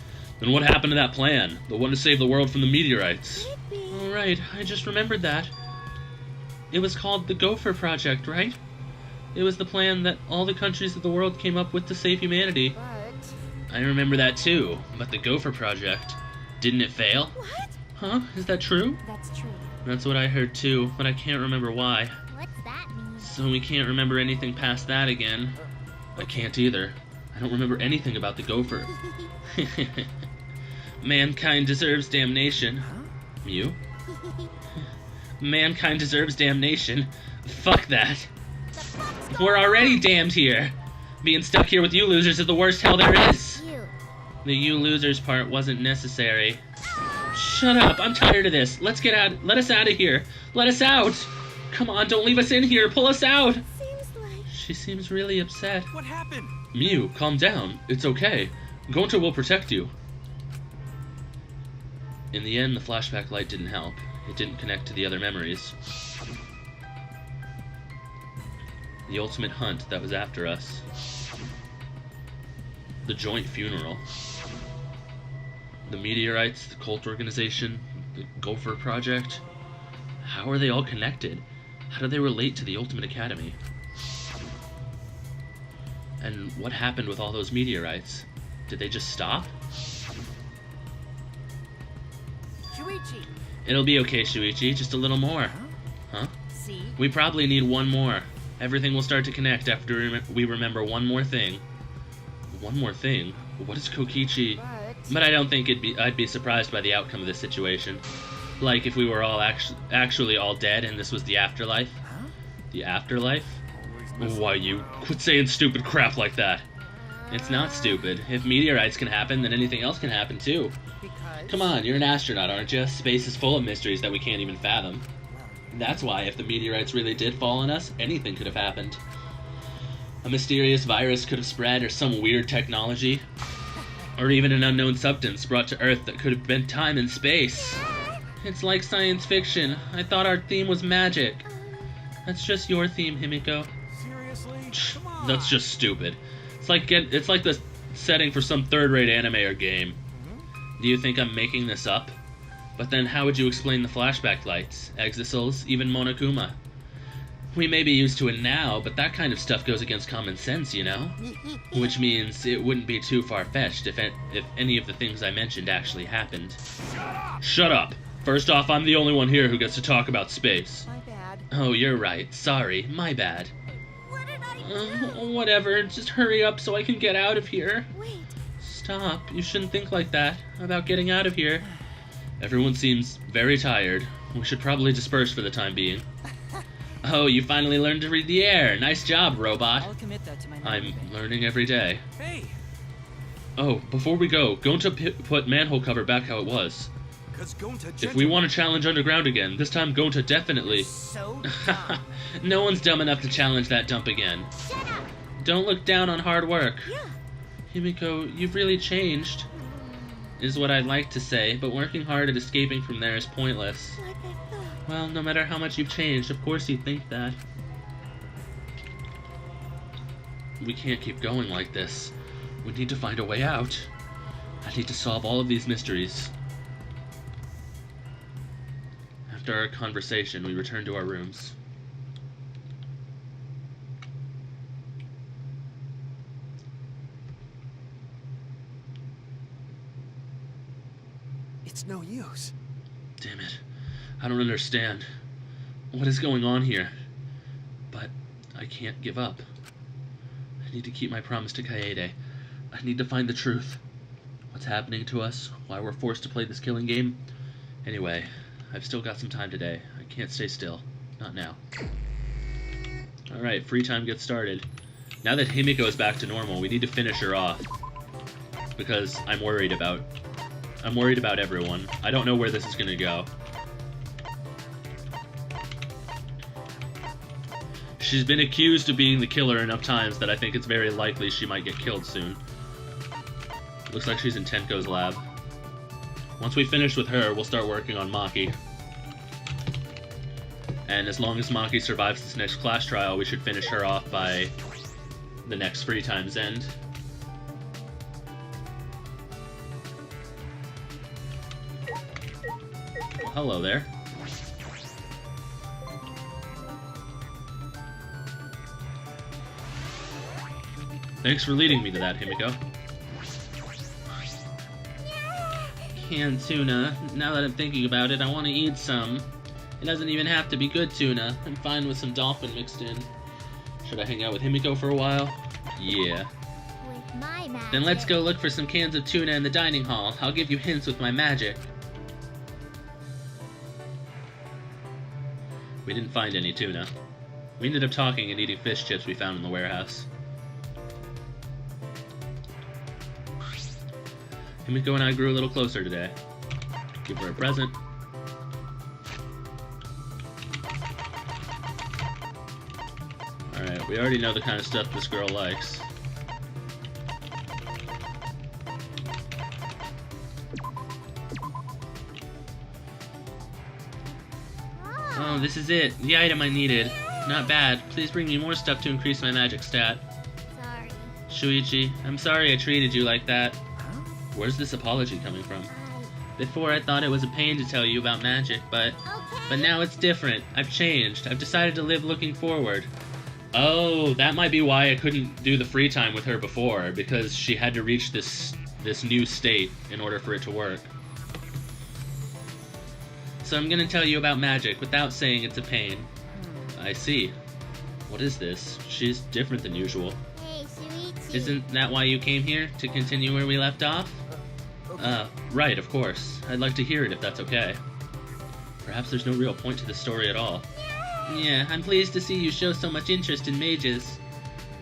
Then what happened to that plan? The one to save the world from the meteorites? Maybe. Oh, right. I just remembered that. It was called the Gopher Project, right? It was the plan that all the countries of the world came up with to save humanity. But I remember that too. But the Gopher Project, didn't it fail? What? Huh? Is that true? that's true. That's what I heard too, but I can't remember why. What's that mean? So we can't remember anything past that again. I can't either. I don't remember anything about the Gopher. Mankind deserves damnation. Mew? Mankind deserves damnation. Fuck that. We're already damned here. Being stuck here with you losers is the worst hell there is. You. The you losers part wasn't necessary. Shut up, I'm tired of this. Let's get out. Let us out of here. Let us out. Come on, don't leave us in here. Pull us out. Seems like. She seems really upset. What happened? Mew, calm down. It's okay. Gonta will protect you. In the end, the flashback light didn't help. It didn't connect to the other memories. The ultimate hunt that was after us. The joint funeral. The meteorites, the cult organization, the Gopher Project. How are they all connected? How do they relate to the Ultimate Academy? And what happened with all those meteorites? Did they just stop? Shuichi, It'll be okay, Shuichi. Just a little more. Huh? see? We probably need one more. Everything will start to connect after we remember one more thing. One more thing? What is Kokichi? But I don't think I'd be surprised by the outcome of this situation. Like if we were all actually all dead and this was the afterlife. The afterlife? Why, you quit saying stupid crap like that. It's not stupid. If meteorites can happen, then anything else can happen too. Because Come on, you're an astronaut, aren't you? Space is full of mysteries that we can't even fathom. That's why if the meteorites really did fall on us, anything could have happened. A mysterious virus could have spread, or some weird technology. Or even an unknown substance brought to Earth that could have bent time and space. It's like science fiction. I thought our theme was magic. That's just your theme, Himiko. Seriously? Come on. That's just stupid. It's like the setting for some third-rate anime or game. Do you think I'm making this up? But then how would you explain the flashback lights, exisals, even Monokuma? We may be used to it now, but that kind of stuff goes against common sense, you know? Which means it wouldn't be too far-fetched if any of the things I mentioned actually happened. Shut up! First off, I'm the only one here who gets to talk about space. my bad. Oh, you're right. Sorry. My bad. What did I do? Whatever. Just hurry up so I can get out of here. Wait. Stop. You shouldn't think like that about getting out of here. Everyone seems very tired. We should probably disperse for the time being. Oh, you finally learned to read the air. Nice job, robot. I'll commit that to my I'm memory bank. learning every day. Hey, Oh, before we go to put manhole cover back how it was. cause Gonta If we want to challenge underground again, this time Gonta definitely. So dumb. No one's dumb enough to challenge that dump again. Shut up. Don't look down on hard work. Yeah. Himiko, you've really changed, is what I'd like to say, but working hard at escaping from there is pointless. Like I thought. Well, no matter how much you've changed, of course you'd think that. We can't keep going like this. We need to find a way out. I need to solve all of these mysteries. After our conversation, we returned to our rooms. It's no use. Damn it. I don't understand. What is going on here? But I can't give up. I need to keep my promise to Kaede. I need to find the truth. What's happening to us? Why we're forced to play this killing game? Anyway, I've still got some time today. I can't stay still. Not now. Alright, free time gets started. Now that Himiko is back to normal, we need to finish her off. Because I'm worried about everyone. I don't know where this is gonna go. She's been accused of being the killer enough times that I think it's very likely she might get killed soon. Looks like she's in Tenko's lab. Once we finish with her, we'll start working on Maki. And as long as Maki survives this next class trial, we should finish her off by the next free time's end. Well, hello there. Thanks for leading me to that, Himiko. Canned tuna. Now that I'm thinking about it, I want to eat some. It doesn't even have to be good tuna. I'm fine with some dolphin mixed in. Should I hang out with Himiko for a while? Yeah. With my magic. Then let's go look for some cans of tuna in the dining hall. I'll give you hints with my magic. We didn't find any tuna. We ended up talking and eating fish chips we found in the warehouse. Himiko and I grew a little closer today. Give her a present. Alright, we already know the kind of stuff this girl likes. Oh, this is it. The item I needed. Not bad. Please bring me more stuff to increase my magic stat. Sorry. Shuichi, I'm sorry I treated you like that. Where's this apology coming from? Before I thought it was a pain to tell you about magic, but now it's different. I've changed. I've decided to live looking forward. Oh, that might be why I couldn't do the free time with her before, because she had to reach this new state in order for it to work. So I'm gonna tell you about magic without saying it's a pain. I see. What is this? She's different than usual. Hey, Shuichi. Isn't that why you came here? To continue where we left off? Right, of course. I'd like to hear it if that's okay. Perhaps there's no real point to the story at all. Yeah, I'm pleased to see you show so much interest in mages.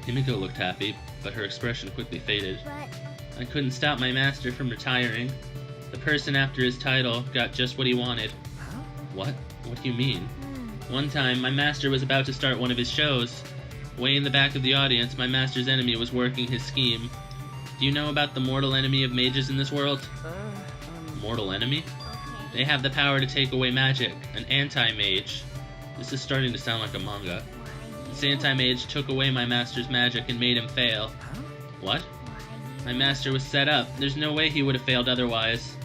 Himiko looked happy, but her expression quickly faded. But I couldn't stop my master from retiring. The person after his title got just what he wanted. What? What do you mean? One time, my master was about to start one of his shows. Way in the back of the audience, my master's enemy was working his scheme. Do you know about the mortal enemy of mages in this world? Mortal enemy? okay. They have the power to take away magic, an anti-mage. This is starting to sound like a manga. This anti-mage took away my master's magic and made him fail. What? My master was set up. There's no way he would have failed otherwise.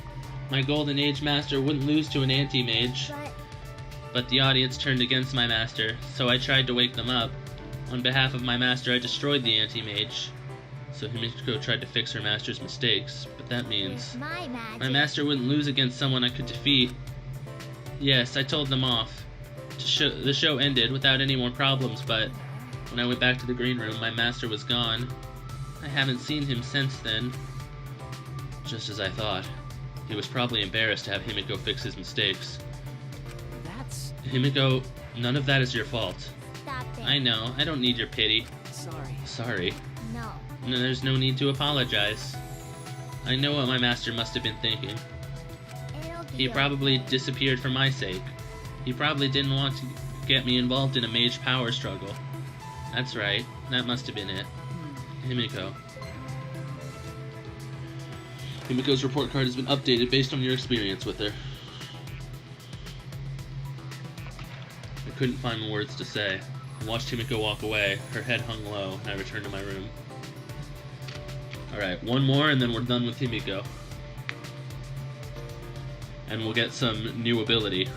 My Golden Age master wouldn't lose to an anti-mage. But the audience turned against my master, so I tried to wake them up. On behalf of my master, I destroyed the anti-mage. So Himiko tried to fix her master's mistakes, but that means My magic. my master wouldn't lose against someone I could defeat. Yes, I told them off. The show ended without any more problems, but when I went back to the green room, my master was gone. I haven't seen him since then. Just as I thought. He was probably embarrassed to have Himiko fix his mistakes. That's... Himiko, none of that is your fault. Stop it. I know, I don't need your pity. sorry. Sorry. No. No, there's no need to apologize. I know what my master must have been thinking. It'll be He probably disappeared for my sake. He probably didn't want to get me involved in a mage power struggle. That's right, that must have been it. Himiko. Himiko's report card has been updated based on your experience with her. I couldn't find words to say. I watched Himiko walk away. Her head hung low, and I returned to my room. Alright, one more and then we're done with Himiko. And we'll get some new ability.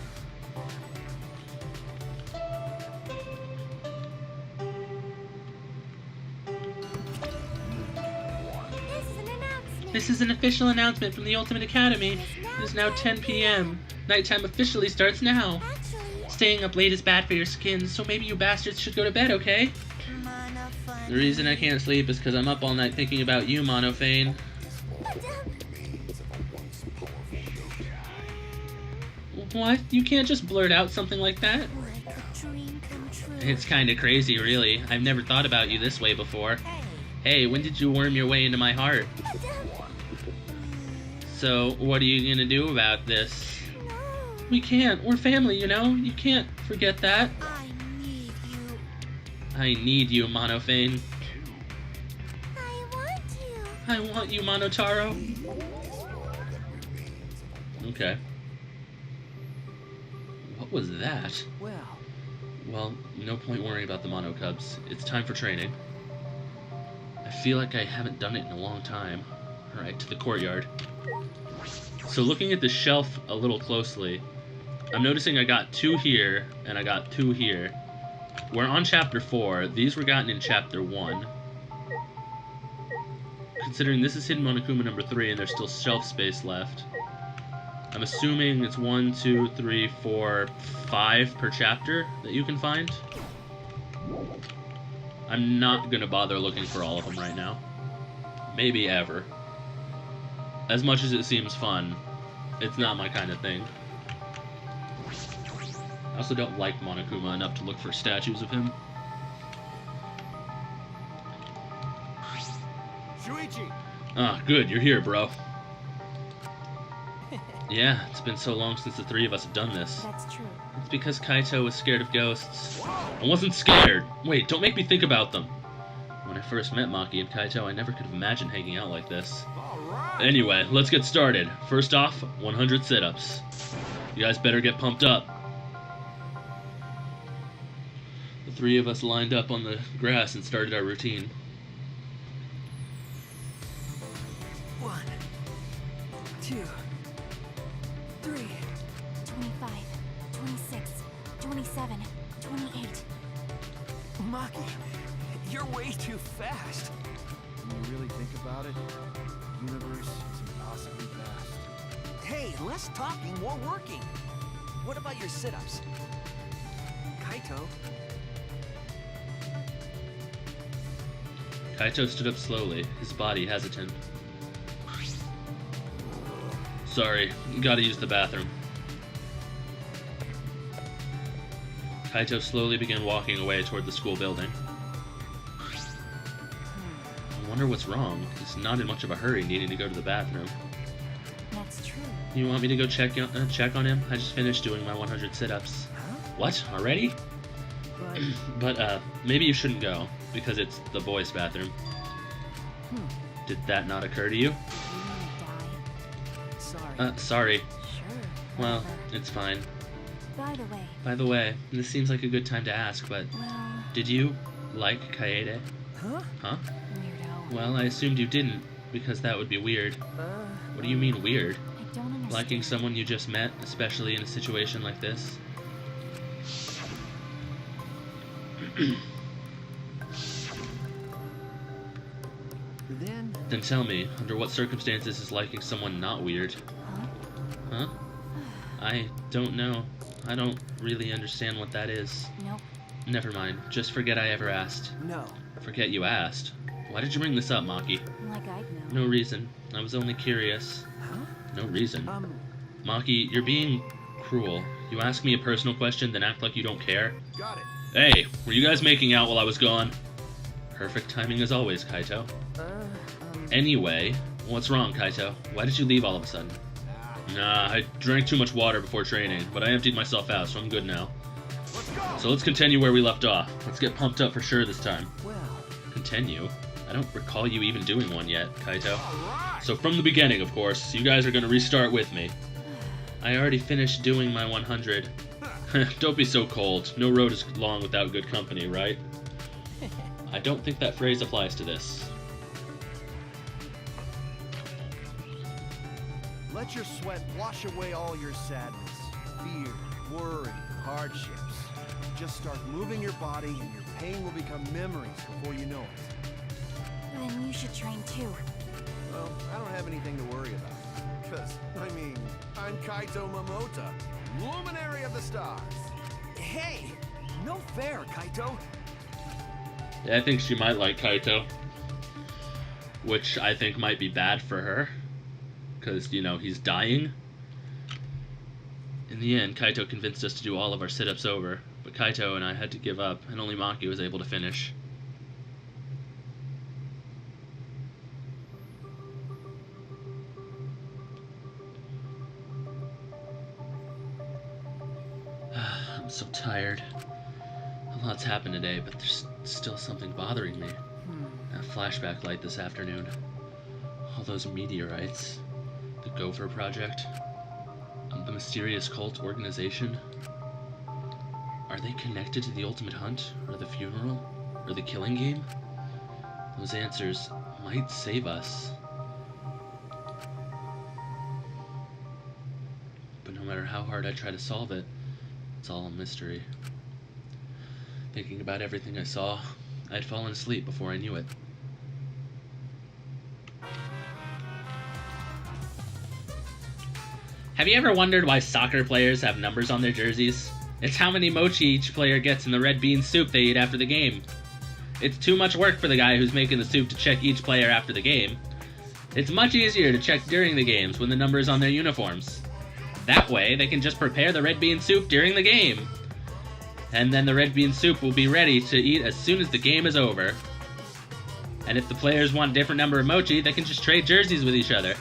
This is an official announcement from the Ultimate Academy. It is now 10 p.m. Nighttime officially starts now. Actually, Staying up late is bad for your skin, so maybe you bastards should go to bed, okay? Mono fun. The reason I can't sleep is because I'm up all night thinking about you, Monophane. What? You can't just blurt out something like that? Like a dream come true. It's kinda crazy, really. I've never thought about you this way before. Hey. Hey, when did you worm your way into my heart? So, what are you gonna do about this? No. We can't. We're family, you know? You can't forget that. I need you. I need you, Monophane. I want you. I want you, Monotaro. Okay. What was that? Well, no point worrying about the Mono Cubs. It's time for training. I feel like I haven't done it in a long time. Alright, to the courtyard. So looking at the shelf a little closely, I'm noticing I got 2 here, and I got 2 here. We're on Chapter 4. These were gotten in Chapter 1. Considering this is Hidden Monokuma number 3, and there's still shelf space left, I'm assuming it's 1, 2, 3, 4, 5 per chapter that you can find. I'm not gonna bother looking for all of them right now. Maybe ever. As much as it seems fun, it's not my kind of thing. I also don't like Monokuma enough to look for statues of him. Shuichi! Ah, good, you're here, bro. Yeah, it's been so long since the 3 of us have done this. That's true. It's because Kaito was scared of ghosts. I wasn't scared! Wait, don't make me think about them! When I first met Maki and Kaito, I never could have imagined hanging out like this. Anyway, let's get started. First off, 100 sit-ups. You guys better get pumped up. The 3 of us lined up on the grass and started our routine. 1, 2, 3. 25, 26, 27, 28. Maki, you're way too fast. When you really think about it, the universe is impossibly vast. Hey, less talking, more working. What about your sit-ups? Kaito? Kaito stood up slowly, his body hesitant. Sorry, gotta use the bathroom. Kaito slowly began walking away toward the school building. I wonder what's wrong. He's not in much of a hurry needing to go to the bathroom. That's true. You want me to go check on him? I just finished doing my 100 sit-ups. What? Already? But, maybe you shouldn't go, because it's the boys' bathroom. Did that not occur to you? You die. Sorry. Sorry. Sure. Well, whatever. it's fine. By the way, This seems like a good time to ask, but well, did you like Kaede? Huh? Huh? weirdo. Well, I assumed you didn't, because that would be weird. What do you mean weird? I don't understand. Liking someone you just met, especially in a situation like this? Then tell me, under what circumstances is liking someone not weird? Huh? I don't know. I don't really understand what that is. Nope. Never mind. Just forget I ever asked. No. Forget you asked. Why did you bring this up, Maki? Like I'd know. No reason. I was only curious. Huh? No reason. Um, Maki, you're being cruel. You ask me a personal question, then act like you don't care. got it. Hey, were you guys making out while I was gone? Perfect timing as always, Kaito. Anyway, what's wrong, Kaito? Why did you leave all of a sudden? Nah, I drank too much water before training, but I emptied myself out, so I'm good now. Let's go! So let's continue where we left off. Let's get pumped up for sure this time. Well, Continue? I don't recall you even doing one yet, Kaito. alright! So from the beginning, of course, you guys are gonna restart with me. I already finished doing my 100. Don't be so cold. No road is long without good company, right? I don't think that phrase applies to this. Let your sweat wash away all your sadness, fear, worry, hardships. Just start moving your body and your pain will become memories before you know it. Then you should train too. Well, I don't have anything to worry about. Because, I'm Kaito Momota, luminary of the stars. Hey! No fair, Kaito. Yeah, I think she might like Kaito. Which I think might be bad for her. Because, you know, he's dying. In the end, Kaito convinced us to do all of our sit-ups over. But Kaito and I had to give up, and only Maki was able to finish. I'm so tired. A lot's happened today, but there's still something bothering me. That flashback light this afternoon. All those meteorites. The Gopher Project. The mysterious cult organization. Are they connected to the Ultimate Hunt? Or the funeral? Or the killing game? Those answers might save us. But no matter how hard I try to solve it, it's all a mystery. Thinking about everything I saw, I'd fallen asleep before I knew it. Have you ever wondered why soccer players have numbers on their jerseys? It's how many mochi each player gets in the red bean soup they eat after the game. It's too much work for the guy who's making the soup to check each player after the game. It's much easier to check during the games when the number is on their uniforms. That way, they can just prepare the red bean soup during the game. And then the red bean soup will be ready to eat as soon as the game is over. And if the players want a different number of mochi, they can just trade jerseys with each other.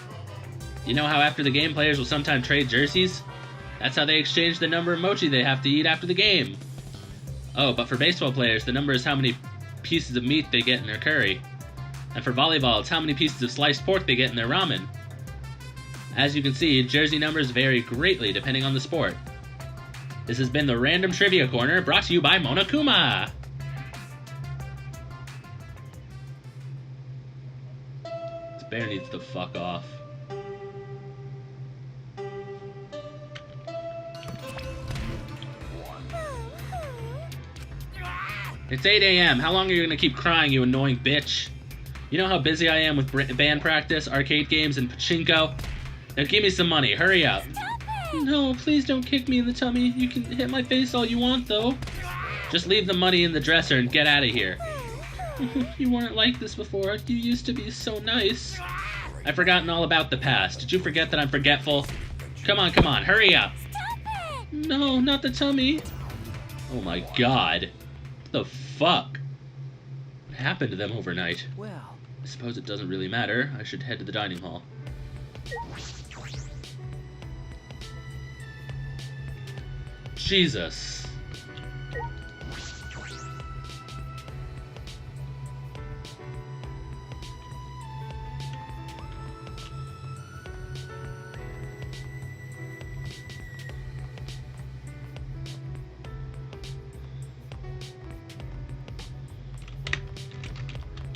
You know how after the game players will sometimes trade jerseys? That's how they exchange the number of mochi they have to eat after the game. Oh, but for baseball players, the number is how many pieces of meat they get in their curry. And for volleyball, it's how many pieces of sliced pork they get in their ramen. As you can see, jersey numbers vary greatly depending on the sport. This has been the Random Trivia Corner, brought to you by Monokuma! This bear needs to fuck off. It's 8 a.m. How long are you gonna keep crying, you annoying bitch? You know how busy I am with band practice, arcade games, and pachinko? Now give me some money, hurry up. No, please don't kick me in the tummy. You can hit my face all you want, though. Just leave the money in the dresser and get out of here. You weren't like this before. You used to be so nice. I've forgotten all about the past. Did you forget that I'm forgetful? Come on, hurry up. No, not the tummy. Oh my god. What the fuck? What happened to them overnight? Well, I suppose it doesn't really matter. I should head to the dining hall. Jesus.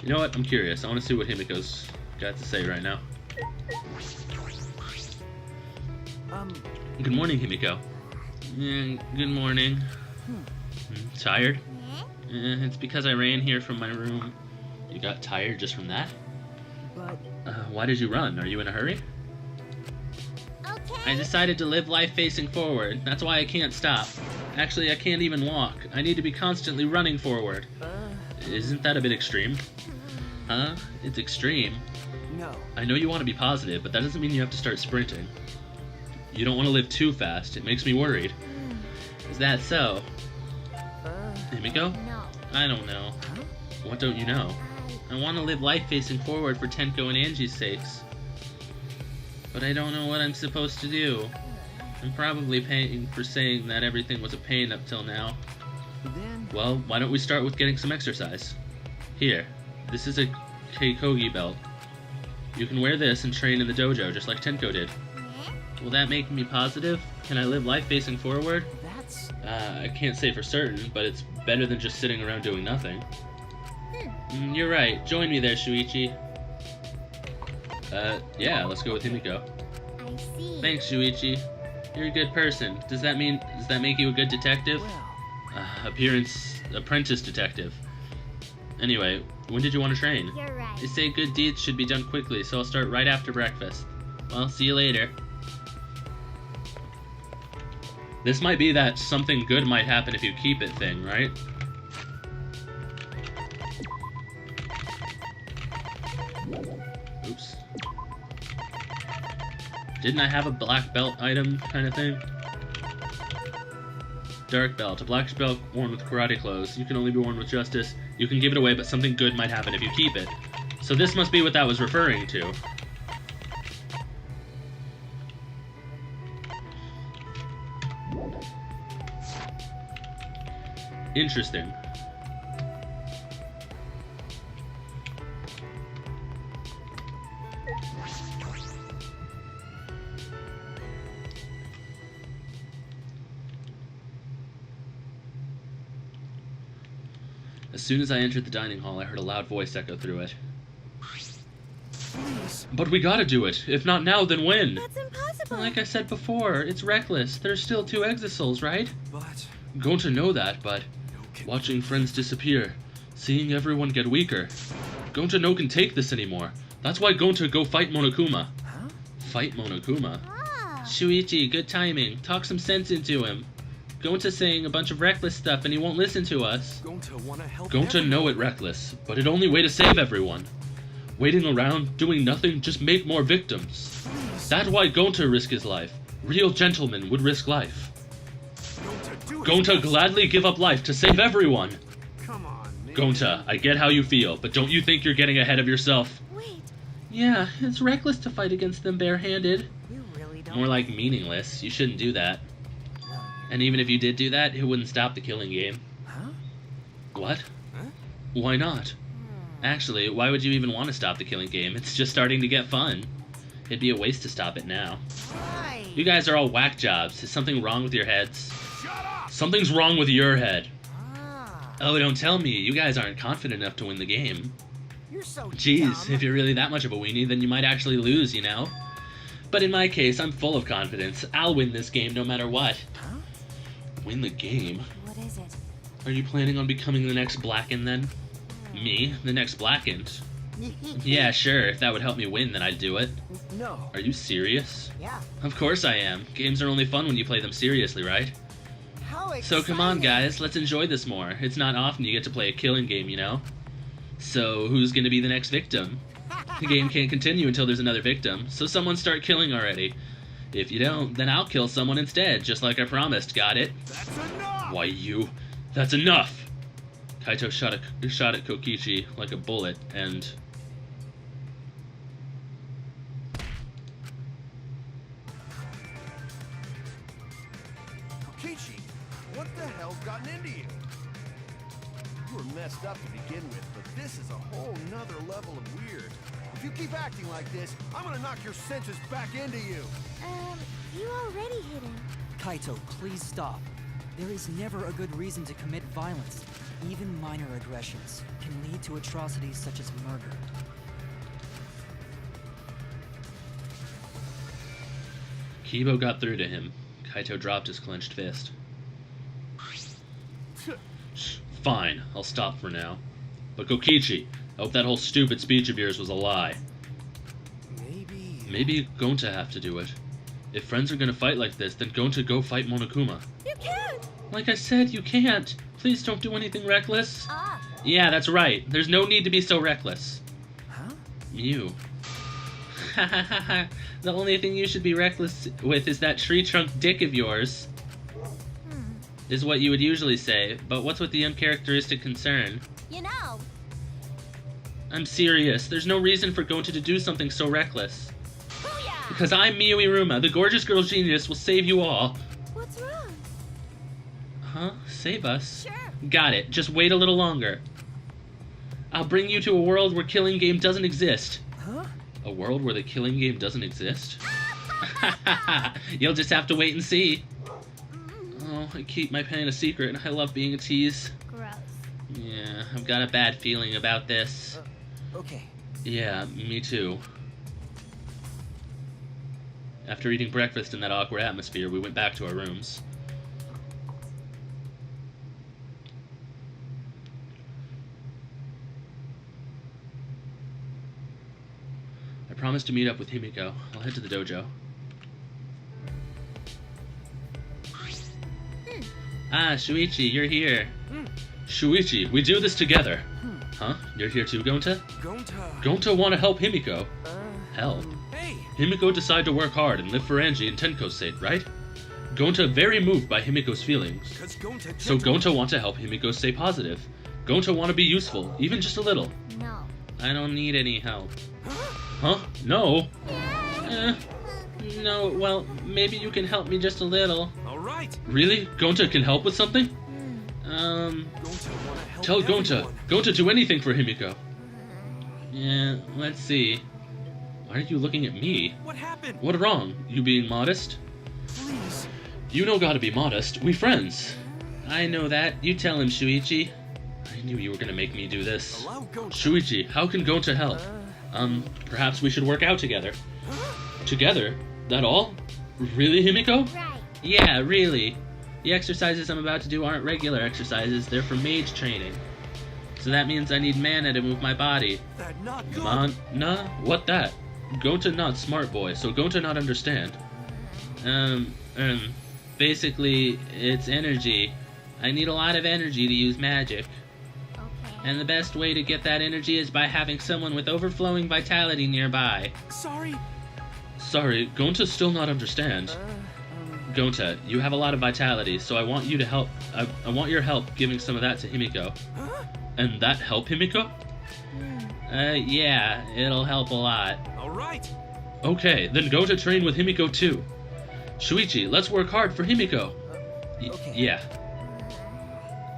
You know what? I'm curious. I want to see what Himiko's got to say right now. Good morning, Himiko. Good morning. Tired? It's because I ran here from my room. You got tired just from that? but... Why did you run? Are you in a hurry? I decided to live life facing forward. That's why I can't stop. Actually, I can't even walk. I need to be constantly running forward. Isn't that a bit extreme? Huh? It's extreme. No. I know you want to be positive, but that doesn't mean you have to start sprinting. You don't want to live too fast. It makes me worried. Is that so? Himiko? No. I don't know. Huh? What don't you know? I want to live life facing forward for Tenko and Angie's sakes. But I don't know what I'm supposed to do. I'm probably paying for saying that everything was a pain up till now. Then... Well, why don't we start with getting some exercise? Here, this is a Keikogi belt. You can wear this and train in the dojo just like Tenko did. Will that make me positive? Can I live life facing forward? That's... I can't say for certain, but it's better than just sitting around doing nothing. You're right. Join me there, Shuichi. Yeah, let's go with Himiko. I see. Thanks, Shuichi. You're a good person. Does that make you a good detective? Well... Apprentice detective. Anyway, when did you want to train? You're right. They say good deeds should be done quickly, so I'll start right after breakfast. Well, see you later. This might be that something good might happen if you keep it thing, right? Oops. Didn't I have a black belt item kind of thing? Dark belt. A black belt worn with karate clothes. You can only be worn with justice. You can give it away, but something good might happen if you keep it. So this must be what that was referring to. Interesting. As soon as I entered the dining hall, I heard a loud voice echo through it. Please. But we gotta do it. If not now, then when? That's impossible. Like I said before, it's reckless. There's still 2 Exisouls, right? But Going to know that, but watching friends disappear, seeing everyone get weaker. Gonta no can take this anymore. That's why Gonta go fight Monokuma. Huh? Fight Monokuma? Ah. Shuichi, good timing. Talk some sense into him. Gonta's saying a bunch of reckless stuff and he won't listen to us. Gonta wanna help Gonta everyone. know it reckless, but it only way to save everyone. Waiting around, doing nothing, just make more victims. Please. That's why Gonta risk his life. Real gentlemen would risk life. Gonta, do it. Gonta gladly give up life to save everyone. Come on, man. Gonta, I get how you feel, but don't you think you're getting ahead of yourself? Wait, Yeah, it's reckless to fight against them barehanded. You really don't. More like meaningless. You shouldn't do that. Well, And even if you did do that, it wouldn't stop the killing game. Huh? What? Huh? Why not? Actually, why would you even want to stop the killing game? It's just starting to get fun. It'd be a waste to stop it now. Right. You guys are all whack jobs. Is something wrong with your heads? Shut up! Something's wrong with your head. Ah, Oh, don't tell me. You guys aren't confident enough to win the game. you're so Jeez, dumb. if you're really that much of a weenie, then you might actually lose, you know? But in my case, I'm full of confidence. I'll win this game no matter what. Huh? Win the game? what is it? Are you planning on becoming the next Blackened then? Me? The next Blackened? Yeah, sure. If that would help me win, then I'd do it. No. Are you serious? Yeah. Of course I am. Games are only fun when you play them seriously, right? How exciting. So come on, guys. Let's enjoy this more. It's not often you get to play a killing game, you know? So who's gonna be the next victim? The game can't continue until there's another victim, so someone start killing already. If you don't, then I'll kill someone instead, just like I promised. Got it? That's enough! Why you? That's enough! Kaito shot at Kokichi like a bullet, and... Kokichi, what the hell's gotten into you? You were messed up to begin with, but this is a whole nother level of weird. If you keep acting like this, I'm gonna knock your senses back into you. You already hit him. Kaito, please stop. There is never a good reason to commit violence. Even minor aggressions can lead to atrocities such as murder. Kibo got through to him. Kaito dropped his clenched fist. Fine, I'll stop for now. But Kokichi, I hope that whole stupid speech of yours was a lie. Maybe Gonta have to do it. If friends are gonna fight like this, then Gonta go fight Monokuma. You can't. Like I said, you can't. Please don't do anything reckless. Ah. Yeah, that's right. There's no need to be so reckless. Huh? You. The only thing you should be reckless with is that tree trunk dick of yours. Is what you would usually say, but what's with the uncharacteristic concern? You know. I'm serious. There's no reason for Gonta to do something so reckless. Booyah! Because I'm Miyu Iruma, the gorgeous girl genius will save you all. What's wrong? Huh? Save us? Sure. Got it. Just wait a little longer. I'll bring you to a world where killing game doesn't exist. Huh? A world where the killing game doesn't exist? You'll just have to wait and see. Oh, I keep my pain a secret, and I love being a tease. Gross. Yeah, I've got a bad feeling about this. Okay. Yeah, me too. After eating breakfast in that awkward atmosphere, we went back to our rooms. I promised to meet up with Himiko. I'll head to the dojo. Ah, Shuichi, you're here. Shuichi, we do this together. Huh? You're here too, Gonta? Gonta want to help Himiko. Help? Hey! Himiko decided to work hard and live for Angie and Tenko's sake, right? Gonta very moved by Himiko's feelings. Cause Gonta So Gonta want to help Himiko stay positive. Gonta want to be useful, even just a little. No. I don't need any help. Huh? No? No, well, maybe you can help me just a little. Alright! Really? Gonta can help with something? Gonta wanna help Tell Gonta. everyone. Gonta do anything for Himiko. Yeah, let's see. Why are you looking at me? What happened? What wrong? You being modest? Please. You know gotta be modest. We friends. I know that. You tell him, Shuichi. I knew you were gonna make me do this. Allow Gonta. Shuichi, how can Gonta help? Perhaps we should work out together. Together? That all? Really, Himiko? Right. Yeah, really. The exercises I'm about to do aren't regular exercises, they're for mage training. So that means I need mana to move my body. That not good. Mana? What that? Gonta not smart boy, so Gonta not understand. Basically, it's energy. I need a lot of energy to use magic. Okay. And the best way to get that energy is by having someone with overflowing vitality nearby. Sorry. Sorry, Gonta still not understand. Gonta, you have a lot of vitality, so I want you to help. I want your help giving some of that to Himiko. Huh? And that help Himiko? Yeah, it'll help a lot. Alright. Okay, then go to train with Himiko too. Shuichi, let's work hard for Himiko. Okay. Yeah.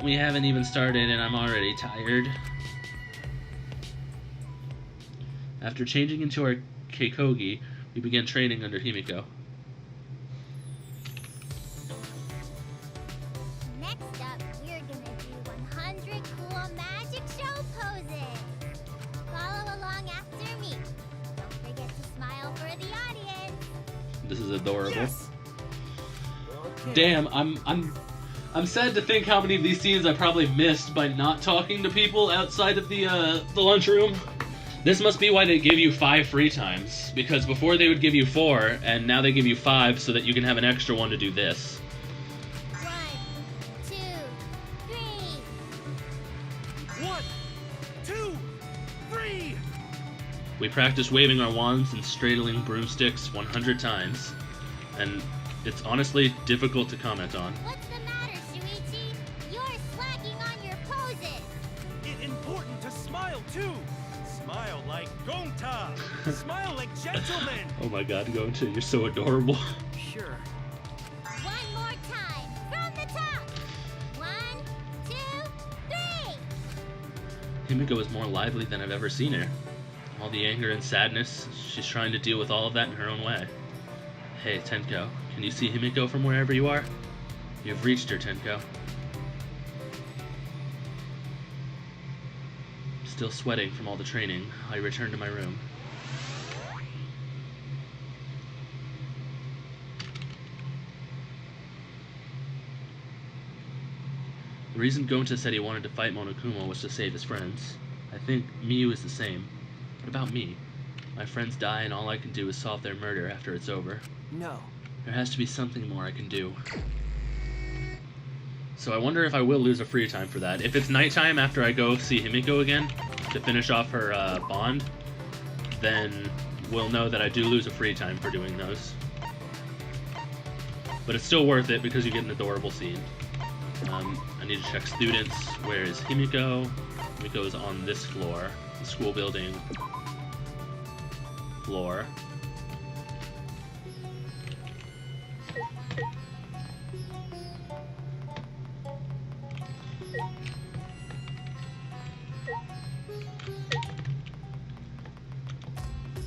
We haven't even started and I'm already tired. After changing into our Keikogi, we began training under Himiko. Next up, we're gonna do 100 cool magic show poses. Follow along after me. Don't forget to smile for the audience. This is adorable. Yes. Damn, I'm sad to think how many of these scenes I probably missed by not talking to people outside of the lunchroom. This must be why they give you 5 free times, because before they would give you 4, and now they give you 5 so that you can have an extra one to do this. 1, 2, 3. 1, 2, 3. We practice waving our wands and straddling broomsticks 100 times, and it's honestly difficult to comment on. What's the matter, Shuichi? You're slacking on your poses. It's important to smile too. Smile like Gonta. Smile like gentlemen. Oh my god, Gonta, you're so adorable. Sure. One more time, from the top. 1, 2, 3. Himiko is more lively than I've ever seen her. All the anger and sadness, she's trying to deal with all of that in her own way. Hey, Tenko, can you see Himiko from wherever you are? You've reached her, Tenko. Still sweating from all the training, I return to my room. The reason Gonta said he wanted to fight Monokuma was to save his friends. I think Miyu is the same. What about me? My friends die and all I can do is solve their murder after it's over. No. There has to be something more I can do. So I wonder if I will lose a free time for that. If it's nighttime after I go see Himiko again to finish off her bond, then we'll know that I do lose a free time for doing those. But it's still worth it because you get an adorable scene. I need to check students. Where is Himiko? Himiko is on this floor, the school building floor.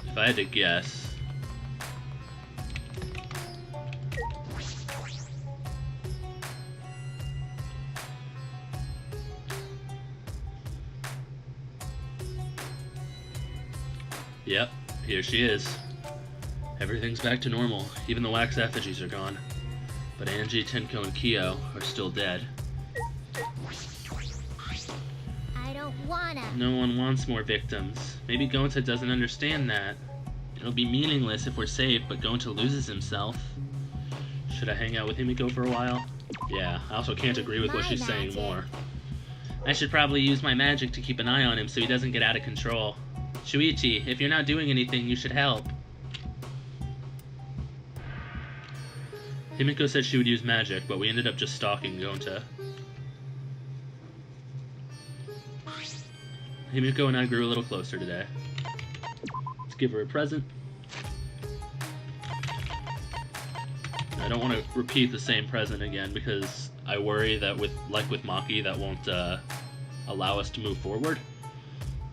If I had to guess, yep, here she is. Everything's back to normal. Even the wax effigies are gone. But Angie, Tenko, and Kyo are still dead. I don't wanna. No one wants more victims. Maybe Gonta doesn't understand that. It'll be meaningless if we're safe, but Gonta loses himself. Should I hang out with Himiko for a while? Yeah, I also can't agree with what My she's saying magic. more. I should probably use my magic to keep an eye on him so he doesn't get out of control. Shuichi, if you're not doing anything, you should help. Himiko said she would use magic, but we ended up just stalking Gonta. Himiko and I grew a little closer today. Let's give her a present. I don't want to repeat the same present again because I worry that with Maki, that won't allow us to move forward.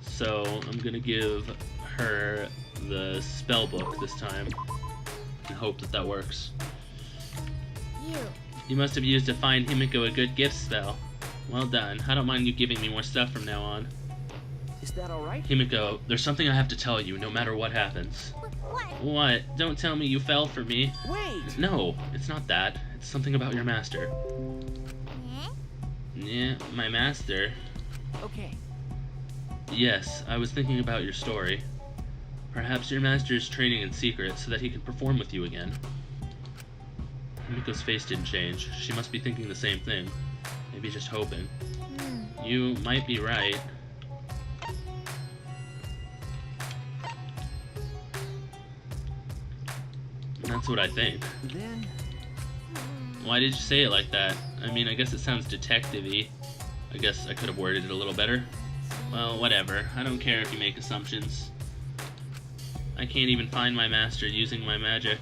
So I'm gonna give her the spell book this time and hope that that works. You must have used to find Himiko a good gift spell. Well done. I don't mind you giving me more stuff from now on. Is that alright? Himiko, there's something I have to tell you, no matter what happens. What? What? Don't tell me you fell for me. Wait! No, it's not that. It's something about your master. Eh? Yeah, my master. Okay. Yes, I was thinking about your story. Perhaps your master is training in secret so that he can perform with you again. Himiko's face didn't change. She must be thinking the same thing. Maybe just hoping. You might be right. That's what I think. Then... Why did you say it like that? I mean, I guess it sounds detective-y. I guess I could have worded it a little better. Well, whatever. I don't care if you make assumptions. I can't even find my master using my magic.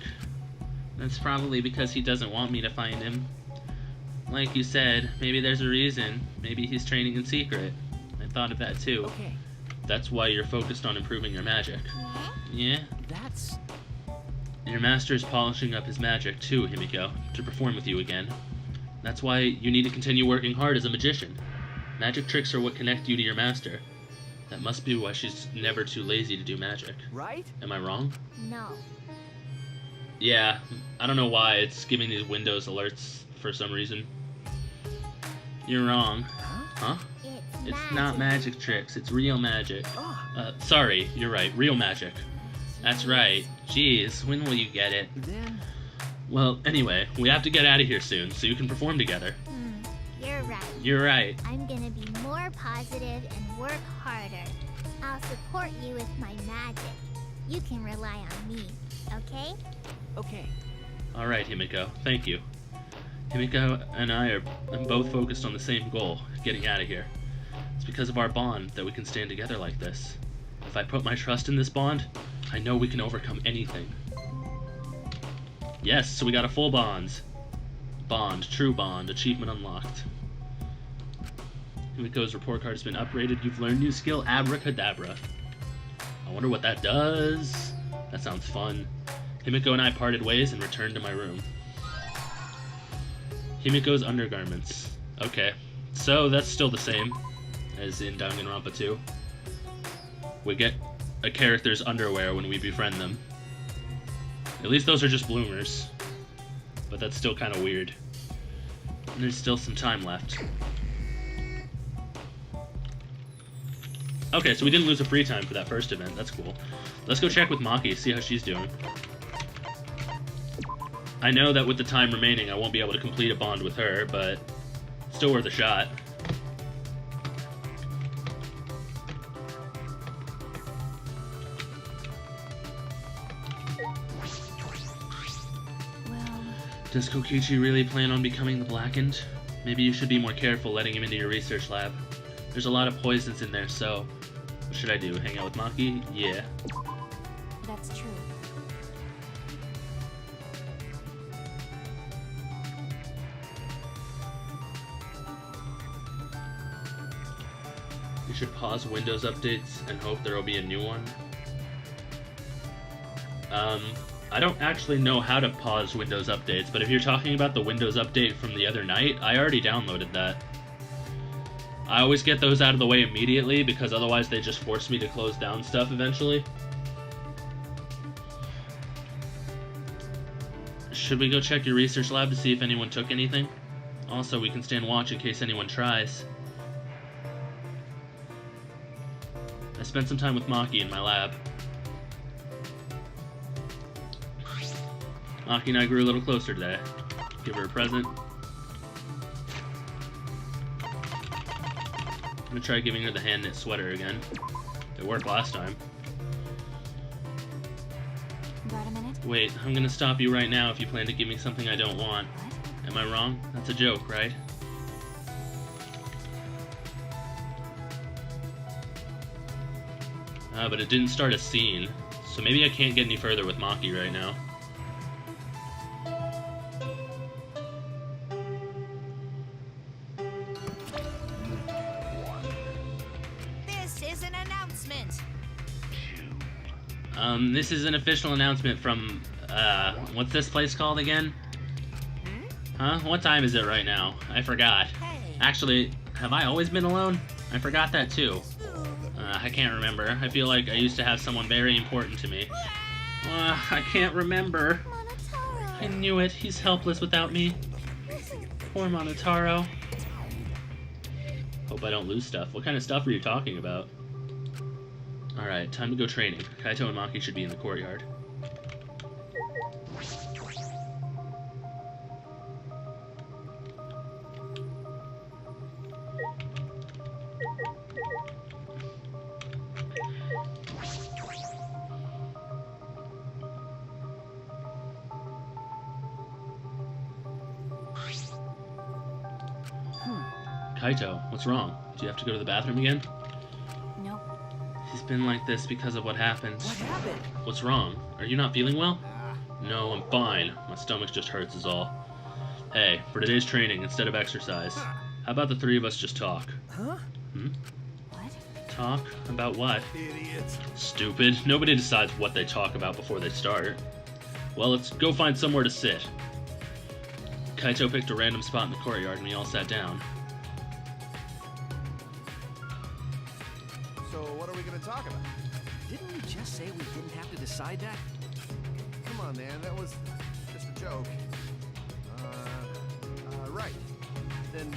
That's probably because he doesn't want me to find him. Like you said, maybe there's a reason. Maybe he's training in secret. I thought of that too. Okay. That's why you're focused on improving your magic. Yeah? That's... Your master is polishing up his magic too, Himiko, to perform with you again. That's why you need to continue working hard as a magician. Magic tricks are what connect you to your master. That must be why she's never too lazy to do magic. right? Am I wrong? No. Yeah, I don't know why it's giving these Windows alerts for some reason. You're wrong. Huh? It's not magic tricks, it's real magic. Ah, Sorry, you're right, real magic. That's right. Jeez, when will you get it? then... Well, anyway, we have to get out of here soon so you can perform together. You're right. You're right. I'm gonna be more positive and work harder. I'll support you with my magic. You can rely on me, okay? Okay. Alright, Himiko, thank you. Himiko and I are both focused on the same goal, getting out of here. It's because of our bond that we can stand together like this. If I put my trust in this bond, I know we can overcome anything. Yes, so we got a full bond. Bond, true bond, achievement unlocked. Himiko's report card has been upgraded. You've learned new skill, Abracadabra. I wonder what that does. That sounds fun. Himiko and I parted ways and returned to my room. Himiko's undergarments. Okay, so that's still the same as in Danganronpa 2. We get a character's underwear when we befriend them. At least those are just bloomers. But that's still kind of weird. And there's still some time left. Okay, so we didn't lose a free time for that first event. That's cool. Let's go check with Maki, see how she's doing. I know that with the time remaining, I won't be able to complete a bond with her, but still worth a shot. Well, Does Kokichi really plan on becoming the Blackened? Maybe you should be more careful letting him into your research lab. There's a lot of poisons in there, so... What should I do? Hang out with Maki? Yeah. that's true. You should pause Windows updates and hope there will be a new one. I don't actually know how to pause Windows updates, but if you're talking about the Windows update from the other night, I already downloaded that. I always get those out of the way immediately because otherwise they just force me to close down stuff eventually. Should we go check your research lab to see if anyone took anything? Also, we can stand watch in case anyone tries. I spent some time with Maki in my lab. Maki and I grew a little closer today. Give her a present. I'm gonna try giving her the hand knit sweater again. It worked last time. Got a minute? Wait, I'm gonna stop you right now if you plan to give me something I don't want. What? Am I wrong? That's a joke, right? But it didn't start a scene, so maybe I can't get any further with Maki right now. This is an announcement. This is an official announcement from, what's this place called again? Huh? What time is it right now? I forgot. Hey. Actually, have I always been alone? I forgot that too. I can't remember. I feel like I used to have someone very important to me. I can't remember. Monotaro. I knew it. He's helpless without me. Poor Monotaro. Hope I don't lose stuff. What kind of stuff are you talking about? Alright, time to go training. Kaito and Maki should be in the courtyard. Kaito, what's wrong? Do you have to go to the bathroom again? Nope. He's been like this because of what happened. What happened? What's wrong? Are you not feeling well? No, I'm fine. My stomach just hurts is all. Hey, for today's training, instead of exercise, how about the three of us just talk? Huh? What? Talk? About what? Idiots. Stupid. Nobody decides what they talk about before they start. Well, let's go find somewhere to sit. Kaito picked a random spot in the courtyard and we all sat down. So what are we gonna talk about? Didn't we just say we didn't have to decide that? Come on, man. That was just a joke. Right. Then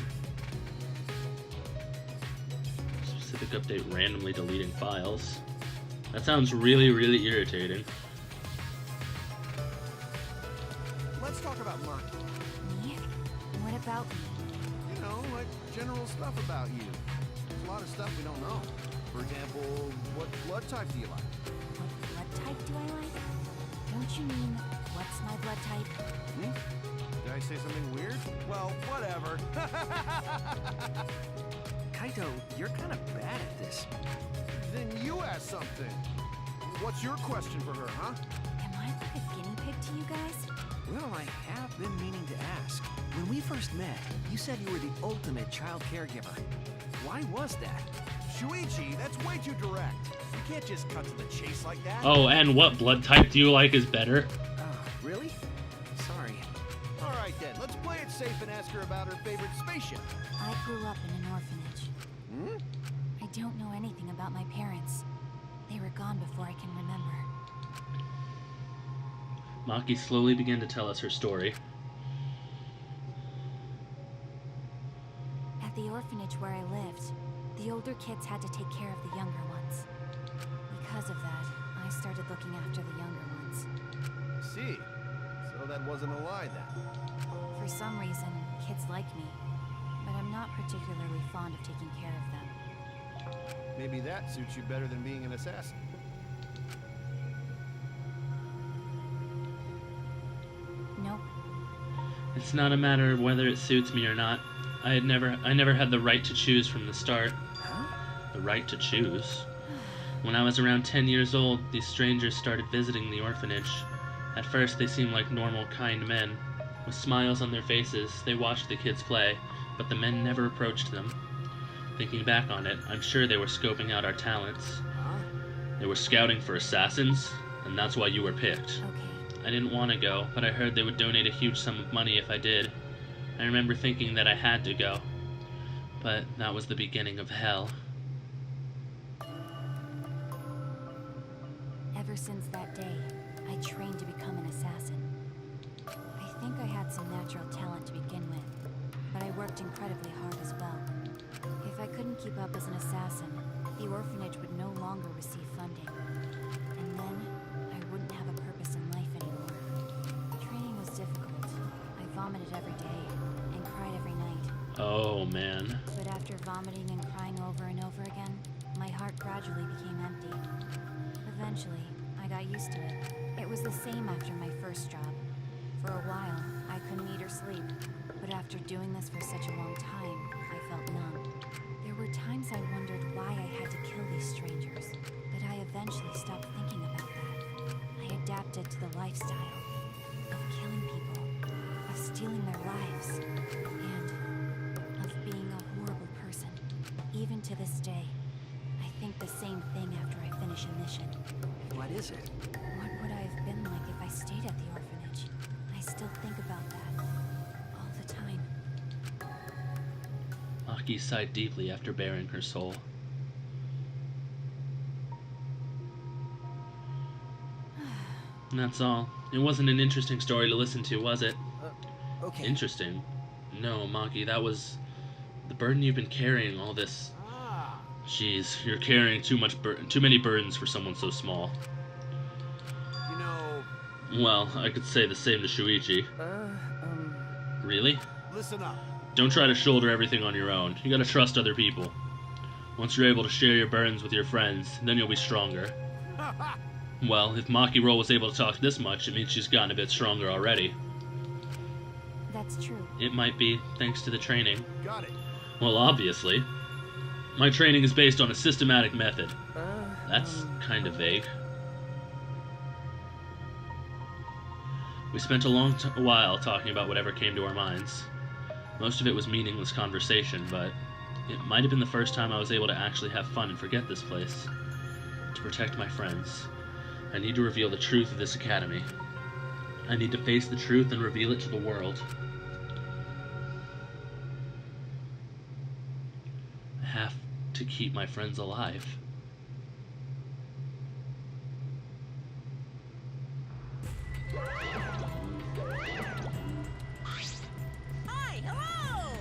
Specific update randomly deleting files. That sounds really, really irritating. let's talk about Maki. Me? What about me? You know, like general stuff about you. There's a lot of stuff we don't know. For example, what blood type do you like? What blood type do I like? Don't you mean, what's my blood type? Did I say something weird? Well, whatever. Kaito, you're kind of bad at this. Then you ask something. What's your question for her, huh? Am I like a guinea pig to you guys? Well, I have been meaning to ask. When we first met, you said you were the ultimate child caregiver. Why was that? Shuichi, that's way too direct. You can't just cut to the chase like that. Oh, and what blood type do you like is better? Really? Sorry. All right then, let's play it safe and ask her about her favorite spaceship. I grew up in an orphanage. Hmm? I don't know anything about my parents. They were gone before I can remember. Maki slowly began to tell us her story. At the orphanage where I lived, the older kids had to take care of the younger ones. Because of that, I started looking after the younger ones. I see. So that wasn't a lie then. For some reason, kids like me, but I'm not particularly fond of taking care of them. Maybe that suits you better than being an assassin. Nope. It's not a matter of whether it suits me or not. I never had the right to choose from the start. The right to choose. When I was around 10 years old, these strangers started visiting the orphanage. At first, they seemed like normal, kind men. With smiles on their faces, they watched the kids play, but the men never approached them. Thinking back on it, I'm sure they were scoping out our talents. They were scouting for assassins, and that's why you were picked. Okay. I didn't want to go, but I heard they would donate a huge sum of money if I did. I remember thinking that I had to go. But that was the beginning of hell. Ever since that day, I trained to become an assassin. I think I had some natural talent to begin with, but I worked incredibly hard as well. If I couldn't keep up as an assassin, the orphanage would no longer receive funding. And then, I wouldn't have a purpose in life anymore. Training was difficult. I vomited every day and cried every night. Oh, man. But after vomiting and crying over and over again, my heart gradually became empty. Eventually, I got used to it. It was the same after my first job. For a while, I couldn't eat or sleep. But after doing this for such a long time, I felt numb. There were times I wondered why I had to kill these strangers, but I eventually stopped thinking about that. I adapted to the lifestyle of killing people, of stealing their lives, and of being a horrible person. Even to this day, I think the same thing after I finish a mission. What is it? What would I have been like if I stayed at the orphanage? I still think about that all the time. Maki sighed deeply after baring her soul. And that's all. It wasn't an interesting story to listen to, was it? Okay. Interesting? No, Maki, that was the burden you've been carrying all this. Jeez, you're carrying too many burdens for someone so small. You know... Well, I could say the same to Shuichi. Really? Listen up. Don't try to shoulder everything on your own. You gotta trust other people. Once you're able to share your burdens with your friends, then you'll be stronger. Well, if Maki Roll was able to talk this much, it means she's gotten a bit stronger already. That's true. It might be, thanks to the training. Got it. Well, obviously. My training is based on a systematic method. That's kind of vague. We spent a long while talking about whatever came to our minds. Most of it was meaningless conversation, but it might have been the first time I was able to actually have fun and forget this place. To protect my friends, I need to reveal the truth of this academy. I need to face the truth and reveal it to the world. I have to keep my friends alive. Hi, hello!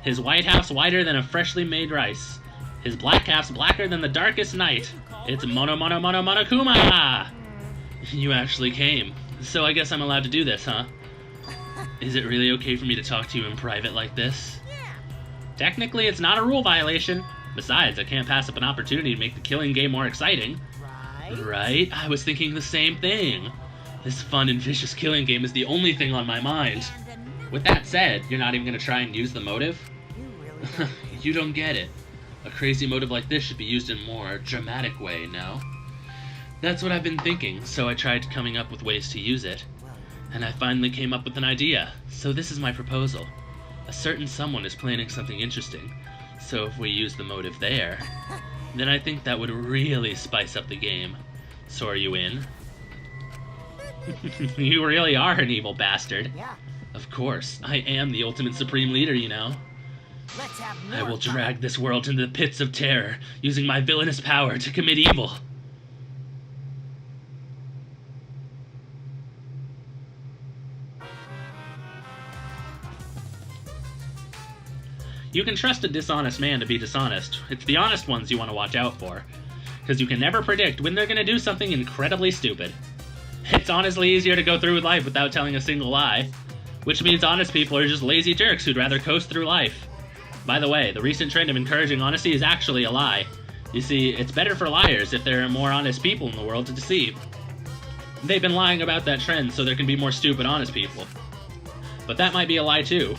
His white half's whiter than a freshly made rice. His black half's blacker than the darkest night. It's Monokuma! You actually came. So I guess I'm allowed to do this, huh? Is it really okay for me to talk to you in private like this? Yeah. Technically, it's not a rule violation. Besides, I can't pass up an opportunity to make the killing game more exciting. Right? Right? I was thinking the same thing. This fun and vicious killing game is the only thing on my mind. And another... With that said, you're not even going to try and use the motive? You really don't. You don't get it. A crazy motive like this should be used in a more dramatic way, no? That's what I've been thinking, so I tried coming up with ways to use it. And I finally came up with an idea. So this is my proposal. A certain someone is planning something interesting. So if we use the motive there, then I think that would really spice up the game. So are you in? You really are an evil bastard. Yeah. Of course, I am the ultimate supreme leader, you know. Let's have more I will fun. drag this world into the pits of terror, using my villainous power to commit evil. You can trust a dishonest man to be dishonest. It's the honest ones you want to watch out for. Because you can never predict when they're going to do something incredibly stupid. It's honestly easier to go through with life without telling a single lie. Which means honest people are just lazy jerks who'd rather coast through life. By the way, the recent trend of encouraging honesty is actually a lie. You see, it's better for liars if there are more honest people in the world to deceive. They've been lying about that trend so there can be more stupid honest people. But that might be a lie too.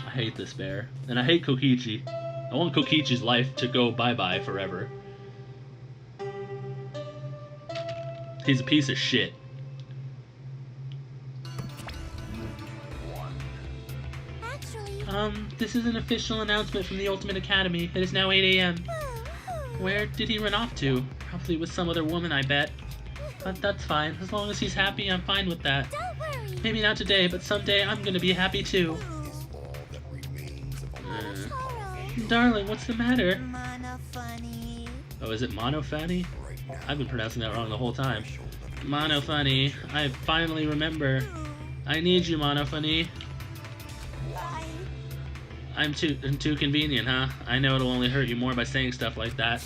I hate this bear. And I hate Kokichi. I want Kokichi's life to go bye-bye forever. He's a piece of shit. Actually, This is an official announcement from the Ultimate Academy. It is now 8 a.m. Where did he run off to? Probably with some other woman, I bet. But that's fine. As long as he's happy, I'm fine with that. don't worry. Maybe not today, but someday I'm gonna be happy too. Is all that remains of a Toro. Darling, what's the matter? Mono funny. Oh, is it Monofunny? right now. I've been pronouncing that wrong the whole time. Monofunny. I finally remember. I need you, Monofunny. Bye. I'm too convenient, huh? I know it'll only hurt you more by saying stuff like that.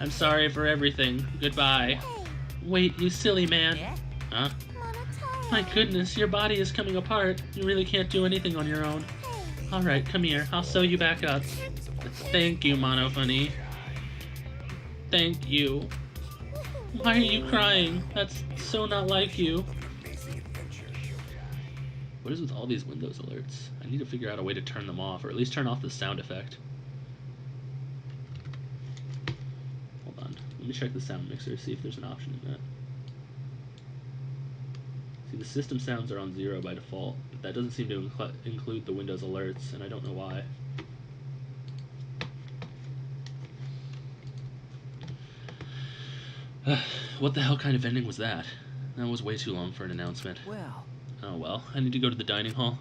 I'm sorry for everything. Goodbye. Hey, Wait, you silly man. Yeah? Huh? Monotaro. My goodness, your body is coming apart. You really can't do anything on your own. Alright, come here. I'll sew you back up. Thank you, Monofunny. Thank you. Why are you crying? That's so not like you. What is with all these Windows alerts? I need to figure out a way to turn them off, or at least turn off the sound effect. Hold on. Let me check the sound mixer, see if there's an option in that. See, the system sounds are on 0 by default, but that doesn't seem to include the Windows alerts, and I don't know why. What the hell kind of ending was that? That was way too long for an announcement. Well. Oh well, I need to go to the dining hall.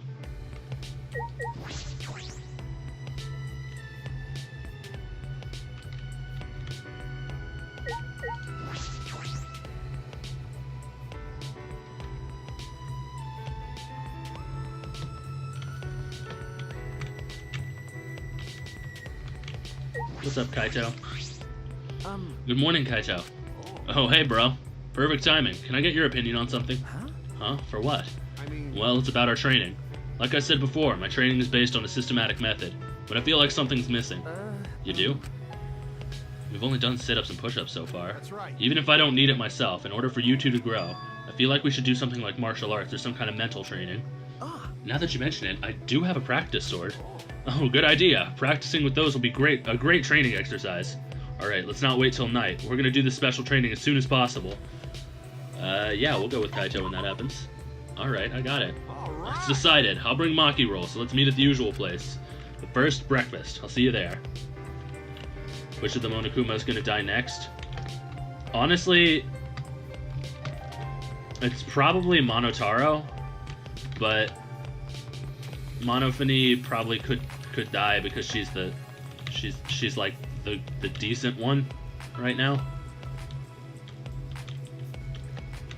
What's up, Kaito? Good morning, Kaito. Oh, hey, bro. Perfect timing. Can I get your opinion on something? Huh? Huh? For what? I mean... Well, it's about our training. Like I said before, my training is based on a systematic method, but I feel like something's missing. You do? We've only done sit-ups and push-ups so far. That's right. Even if I don't need it myself, in order for you two to grow, I feel like we should do something like martial arts or some kind of mental training. Now that you mention it, I do have a practice sword. Oh, good idea. Practicing with those will be a great training exercise. Alright, let's not wait till night. We're gonna do this special training as soon as possible. Yeah, we'll go with Kaito when that happens. Alright, I got it. It's decided. I'll bring Maki roll, so let's meet at the usual place. But first, breakfast. I'll see you there. Which of the Monokuma is gonna die next? Honestly, it's probably Monotaro, but Monofuni probably could die because she's like the decent one right now.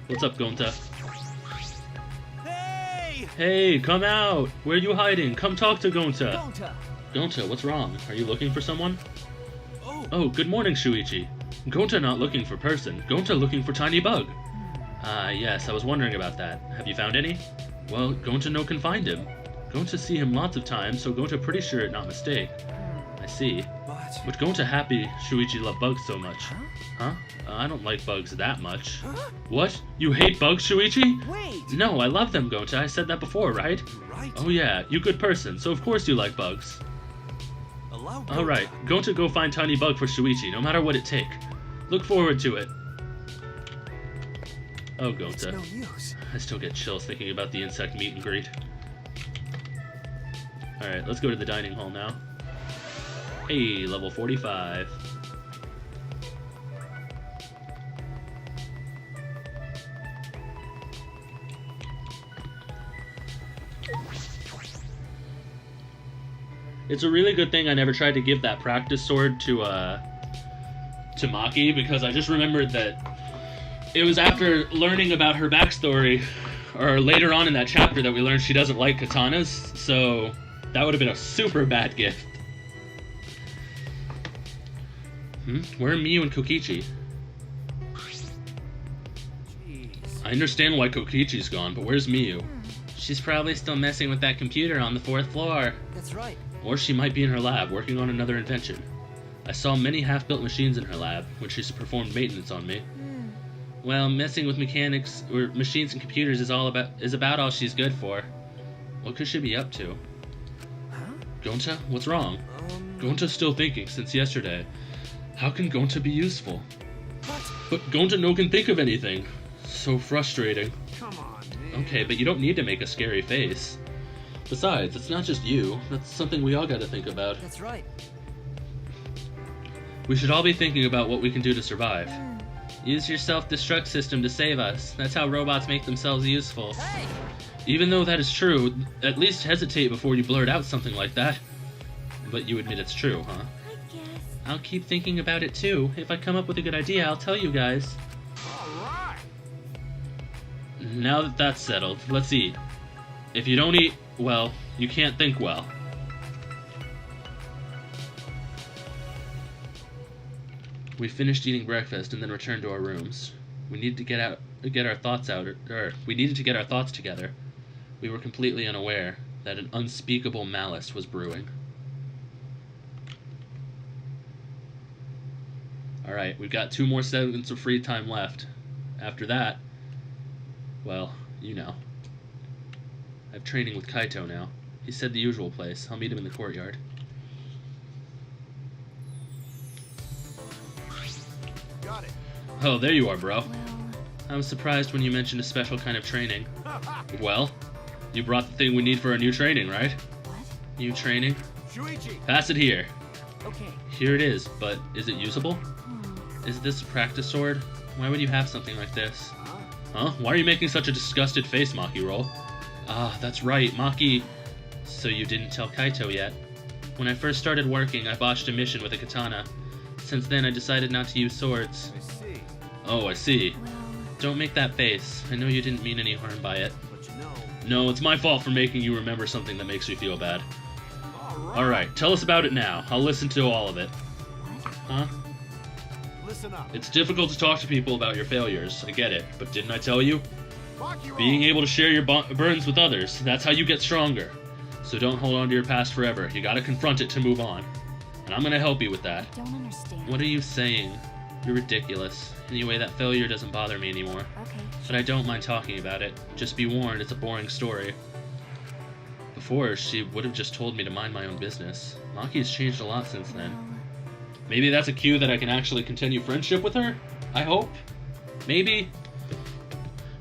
What's up, Gonta? Hey! Hey, come out! Where are you hiding? Come talk to Gonta. Gonta! Gonta, what's wrong? Are you looking for someone? Oh, Oh, good morning, Shuichi. Gonta not looking for person. Gonta looking for tiny bug. Ah, yes, I was wondering about that. Have you found any? Well, Gonta no can find him. Gonta see him lots of times, so Gonta pretty sure it not mistake. I see. But Gonta happy Shuichi love bugs so much. Huh? I don't like bugs that much. What? You hate bugs, Shuichi? wait! No, I love them, Gonta. I said that before, right? Right. Oh yeah, you good person, so of course you like bugs. Allow Alright, Gonta go find tiny bug for Shuichi, no matter what it take. Look forward to it. Oh, It's Gonta. no use. I still get chills thinking about the insect meet and greet. Alright, let's go to the dining hall now. Hey, level 45. It's a really good thing I never tried to give that practice sword to Maki, because I just remembered that it was after learning about her backstory, or later on in that chapter, that we learned she doesn't like katanas, so that would have been a super bad gift. Where are Miyu and Kokichi? Jeez. I understand why Kokichi's gone, but where's Miyu? She's probably still messing with that computer on the 4th floor. That's right. Or she might be in her lab, working on another invention. I saw many half-built machines in her lab, when she's performed maintenance on me. Well, messing with mechanics, or machines and computers is about all she's good for. What could she be up to? Gonta, what's wrong? Gonta's still thinking since yesterday. How can Gonta be useful? But Gonta no can think of anything. So frustrating. Come on, man. Okay, but you don't need to make a scary face. Besides, it's not just you. That's something we all gotta think about. That's right. We should all be thinking about what we can do to survive. Use your self-destruct system to save us. That's how robots make themselves useful. Hey! Even though that is true, at least hesitate before you blurt out something like that. But you admit it's true, huh? I guess. I'll keep thinking about it too. If I come up with a good idea, I'll tell you guys. Alright. Now that that's settled, let's eat. If you don't eat well, you can't think well. We finished eating breakfast and then returned to our rooms. We needed to get get our thoughts out, or we needed to get our thoughts together. We were completely unaware that an unspeakable malice was brewing. Alright, we've got 2 more seconds of free time left. After that, well, you know. I have training with Kaito now. He said the usual place. I'll meet him in the courtyard. Got it. Oh, there you are, bro. Well, I was surprised when you mentioned a special kind of training. Well, you brought the thing we need for our new training, right? what? New training? Shuichi! Pass it here. Okay. Here it is, but is it usable? Hmm. Is this a practice sword? Why would you have something like this? Huh? Huh? Why are you making such a disgusted face, Maki Roll? Ah, that's right, Maki. So you didn't tell Kaito yet. When I first started working, I botched a mission with a katana. Since then, I decided not to use swords. I see. Oh, I see. Well, Don't make that face. I know you didn't mean any harm by it. But you know. No, it's my fault for making you remember something that makes you feel bad. Alright. Alright, tell us about it now. I'll listen to all of it. Huh? Listen up. It's difficult to talk to people about your failures. I get it. But didn't I tell you? Maki roll. Being able to share your burns with others, that's how you get stronger. So don't hold on to your past forever. You gotta confront it to move on. And I'm gonna help you with that. I don't understand. What are you saying? You're ridiculous. Anyway, that failure doesn't bother me anymore. Okay. But I don't mind talking about it. Just be warned, it's a boring story. Before, she would have just told me to mind my own business. Maki's changed a lot since then. Well, Maybe that's a cue that I can actually continue friendship with her? I hope? Maybe?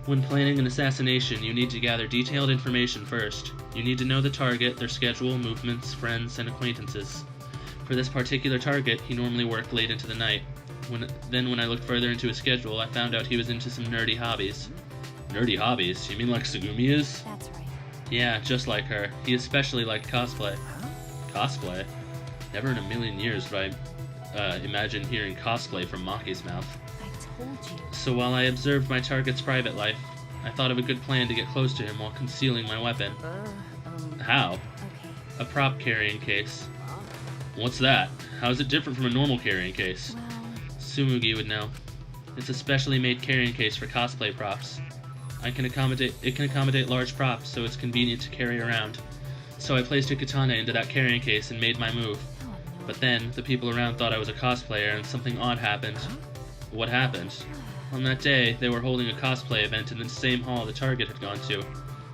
When planning an assassination, you need to gather detailed information first. You need to know the target, their schedule, movements, friends, and acquaintances. For this particular target, he normally worked late into the night. When I looked further into his schedule, I found out he was into some nerdy hobbies. Nerdy hobbies? You mean like Segumi is? that's right. Yeah, just like her. He especially liked cosplay. Cosplay? Never in a million years would I imagine hearing cosplay from Maki's mouth. I told you. So while I observed my target's private life, I thought of a good plan to get close to him while concealing my weapon. How? Okay. A prop carrying case. What's that? How is it different from a normal carrying case? Well, Tsumugi would know. It's a specially made carrying case for cosplay props. It can accommodate large props, so it's convenient to carry around. So I placed a katana into that carrying case and made my move. oh no. But then, the people around thought I was a cosplayer and something odd happened. What happened? On that day, they were holding a cosplay event in the same hall the target had gone to.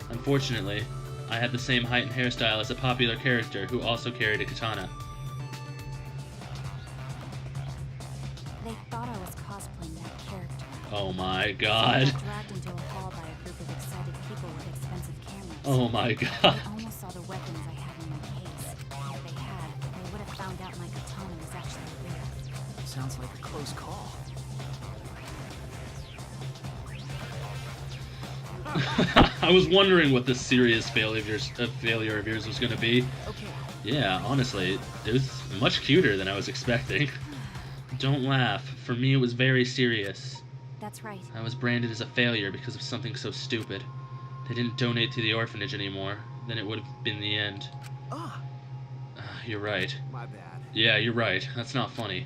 Unfortunately, I had the same height and hairstyle as a popular character who also carried a katana. They thought I was cosplaying that character. Oh my I god. got dragged into a hall by a group of excited people with expensive cameras. Oh my They god. almost saw the weapons I had in my case. If they had, they would have found out my katana was actually real. Sounds like a close call. I was wondering what this serious failure of yours was going to be. Okay. Yeah, honestly, it was much cuter than I was expecting. Don't laugh. For me, it was very serious. That's right. I was branded as a failure because of something so stupid. They didn't donate to the orphanage anymore. Then it would have been the end. Ah, You're right. My bad. Yeah, you're right. That's not funny.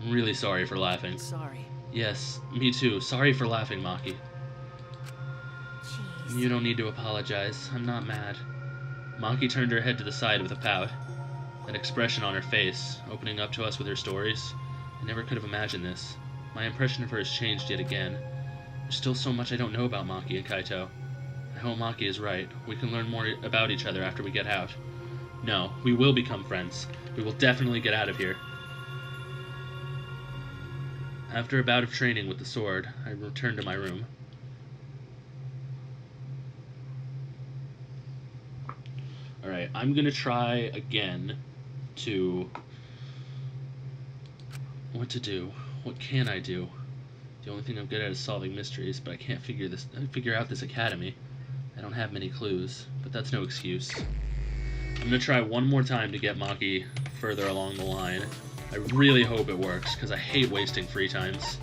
I'm really sorry for laughing. sorry. Yes, me too. Sorry for laughing, Maki. Jeez. You don't need to apologize. I'm not mad. Maki turned her head to the side with a pout. That expression on her face, opening up to us with her stories. I never could have imagined this. My impression of her has changed yet again. There's still so much I don't know about Maki and Kaito. I hope Maki is right. We can learn more about each other after we get out. No, we will become friends. We will definitely get out of here. After a bout of training with the sword, I returned to my room. Alright, I'm gonna try again to... What to do? What can I do? The only thing I'm good at is solving mysteries, but I can't figure out this academy. I don't have many clues, but that's no excuse. I'm gonna try one more time to get Maki further along the line. I really hope it works, because I hate wasting free times.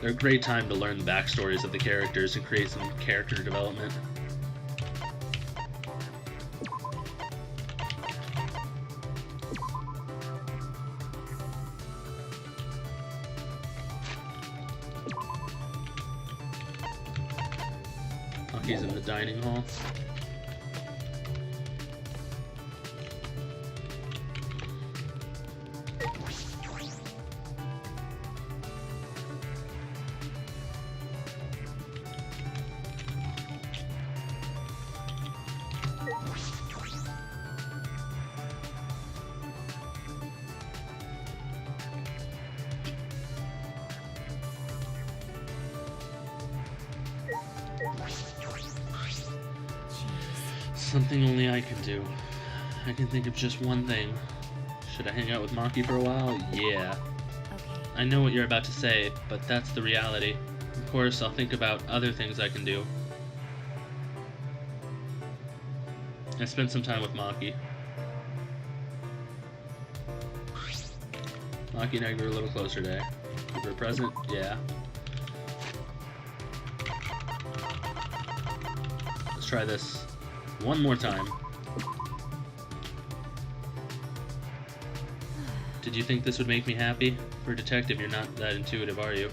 They're a great time to learn the backstories of the characters and create some character development. dining hall. Something only I can do. I can think of just one thing. Should I hang out with Maki for a while? Yeah. Okay. I know what you're about to say, but that's the reality. Of course, I'll think about other things I can do. I spent some time with Maki. Maki and I grew a little closer today. Give her a present? Yeah. Let's try this one more time. Did you think this would make me happy? For a detective, you're not that intuitive, are you?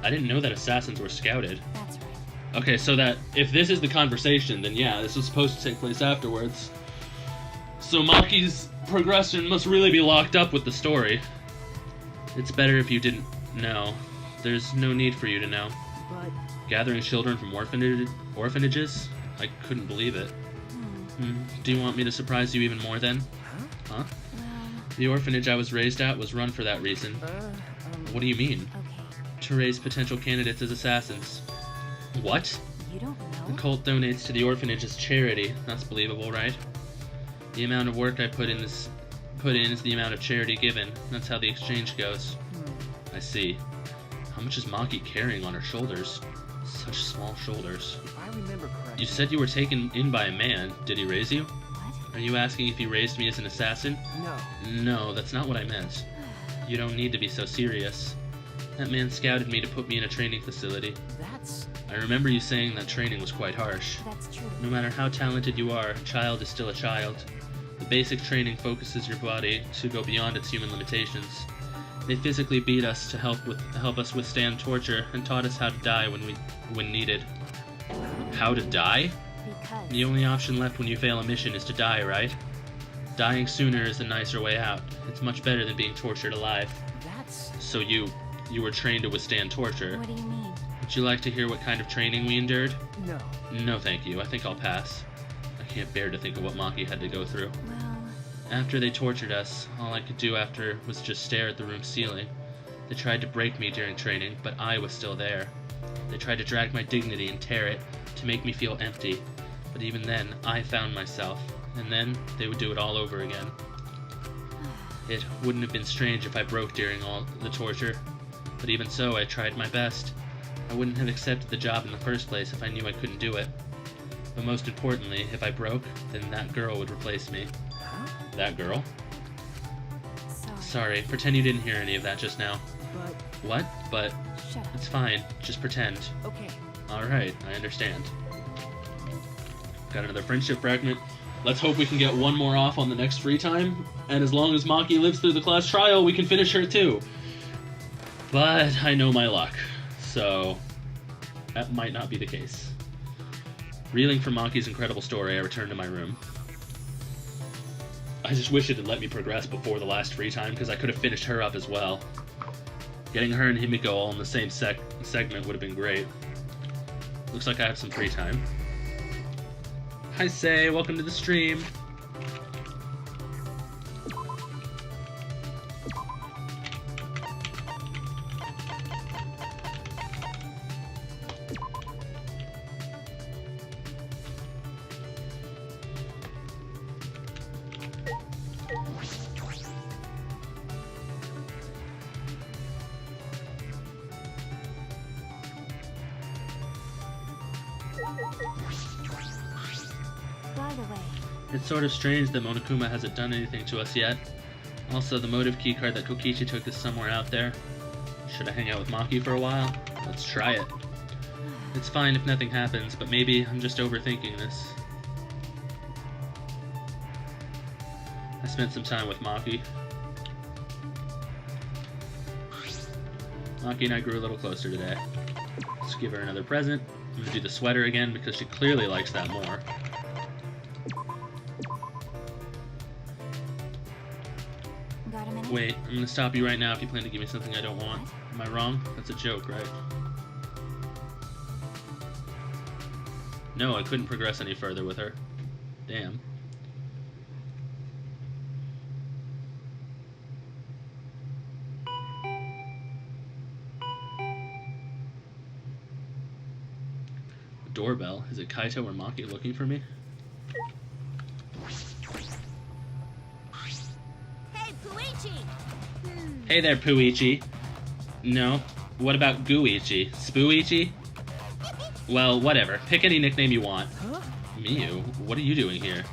I didn't know that assassins were scouted. That's right. Okay, so that if this is the conversation, then yeah, this was supposed to take place afterwards. So Maki's progression must really be locked up with the story. It's better if you didn't know. There's no need for you to know. But Gathering children from orphanages? I couldn't believe it. Do you want me to surprise you even more then? Huh? The orphanage I was raised at was run for that reason. What do you mean? Okay. To raise potential candidates as assassins. What? You don't The know? cult donates to the orphanage as charity. That's believable, right? The amount of work I put in is the amount of charity given. That's how the exchange goes. I see. How much is Maki carrying on her shoulders? Such small shoulders. if I remember correctly, You said you were taken in by a man. Did he raise you? What? Are you asking if he raised me as an assassin? no. No, that's not what I meant. You don't need to be so serious. That man scouted me to put me in a training facility. That's I remember you saying that training was quite harsh. That's true. No matter how talented you are, a child is still a child. The basic training focuses your body to go beyond its human limitations. They physically beat us to help us withstand torture and taught us how to die when needed. How to die? Because The only option left when you fail a mission is to die, right? Dying sooner is the nicer way out. It's much better than being tortured alive. that's So you were trained to withstand torture. what do you mean? Would you like to hear what kind of training we endured? no. No, thank you. I think I'll pass. I can't bear to think of what Maki had to go through. Well, After they tortured us, all I could do after was just stare at the room's ceiling. They tried to break me during training, but I was still there. They tried to drag my dignity and tear it, to make me feel empty. But even then, I found myself, and then they would do it all over again. It wouldn't have been strange if I broke during all the torture, but even so, I tried my best. I wouldn't have accepted the job in the first place if I knew I couldn't do it. But most importantly, if I broke, then that girl would replace me. That girl? Sorry, pretend you didn't hear any of that just now. But What? But shut up. it's fine, just pretend. okay. Alright, I understand. Got another friendship fragment. Let's hope we can get one more off on the next free time, and as long as Maki lives through the class trial, we can finish her too. But I know my luck, so that might not be the case. Reeling from Maki's incredible story, I returned to my room. I just wish it had let me progress before the last free time, because I could have finished her up as well. Getting her and Himiko all in the same segment would have been great. Looks like I have some free time. Hi Say, welcome to the stream. By the way, It's sort of strange that Monokuma hasn't done anything to us yet. Also, the motive keycard that Kokichi took is somewhere out there. Should I hang out with Maki for a while? Let's try it. It's fine if nothing happens, but maybe I'm just overthinking this. I spent some time with Maki. Maki and I grew a little closer today. Let's give her another present. I'm gonna do the sweater again because she clearly likes that more. Got a minute? Wait, I'm gonna stop you right now if you plan to give me something I don't want. Am I wrong? That's a joke, right? No, I couldn't progress any further with her. Damn. Doorbell. Is it Kaito or Maki looking for me? Hey, Puichi! Hey there, Puichi. No. What about Guichi? Spooichi? Well, whatever. Pick any nickname you want. Huh? Miyu, what are you doing here?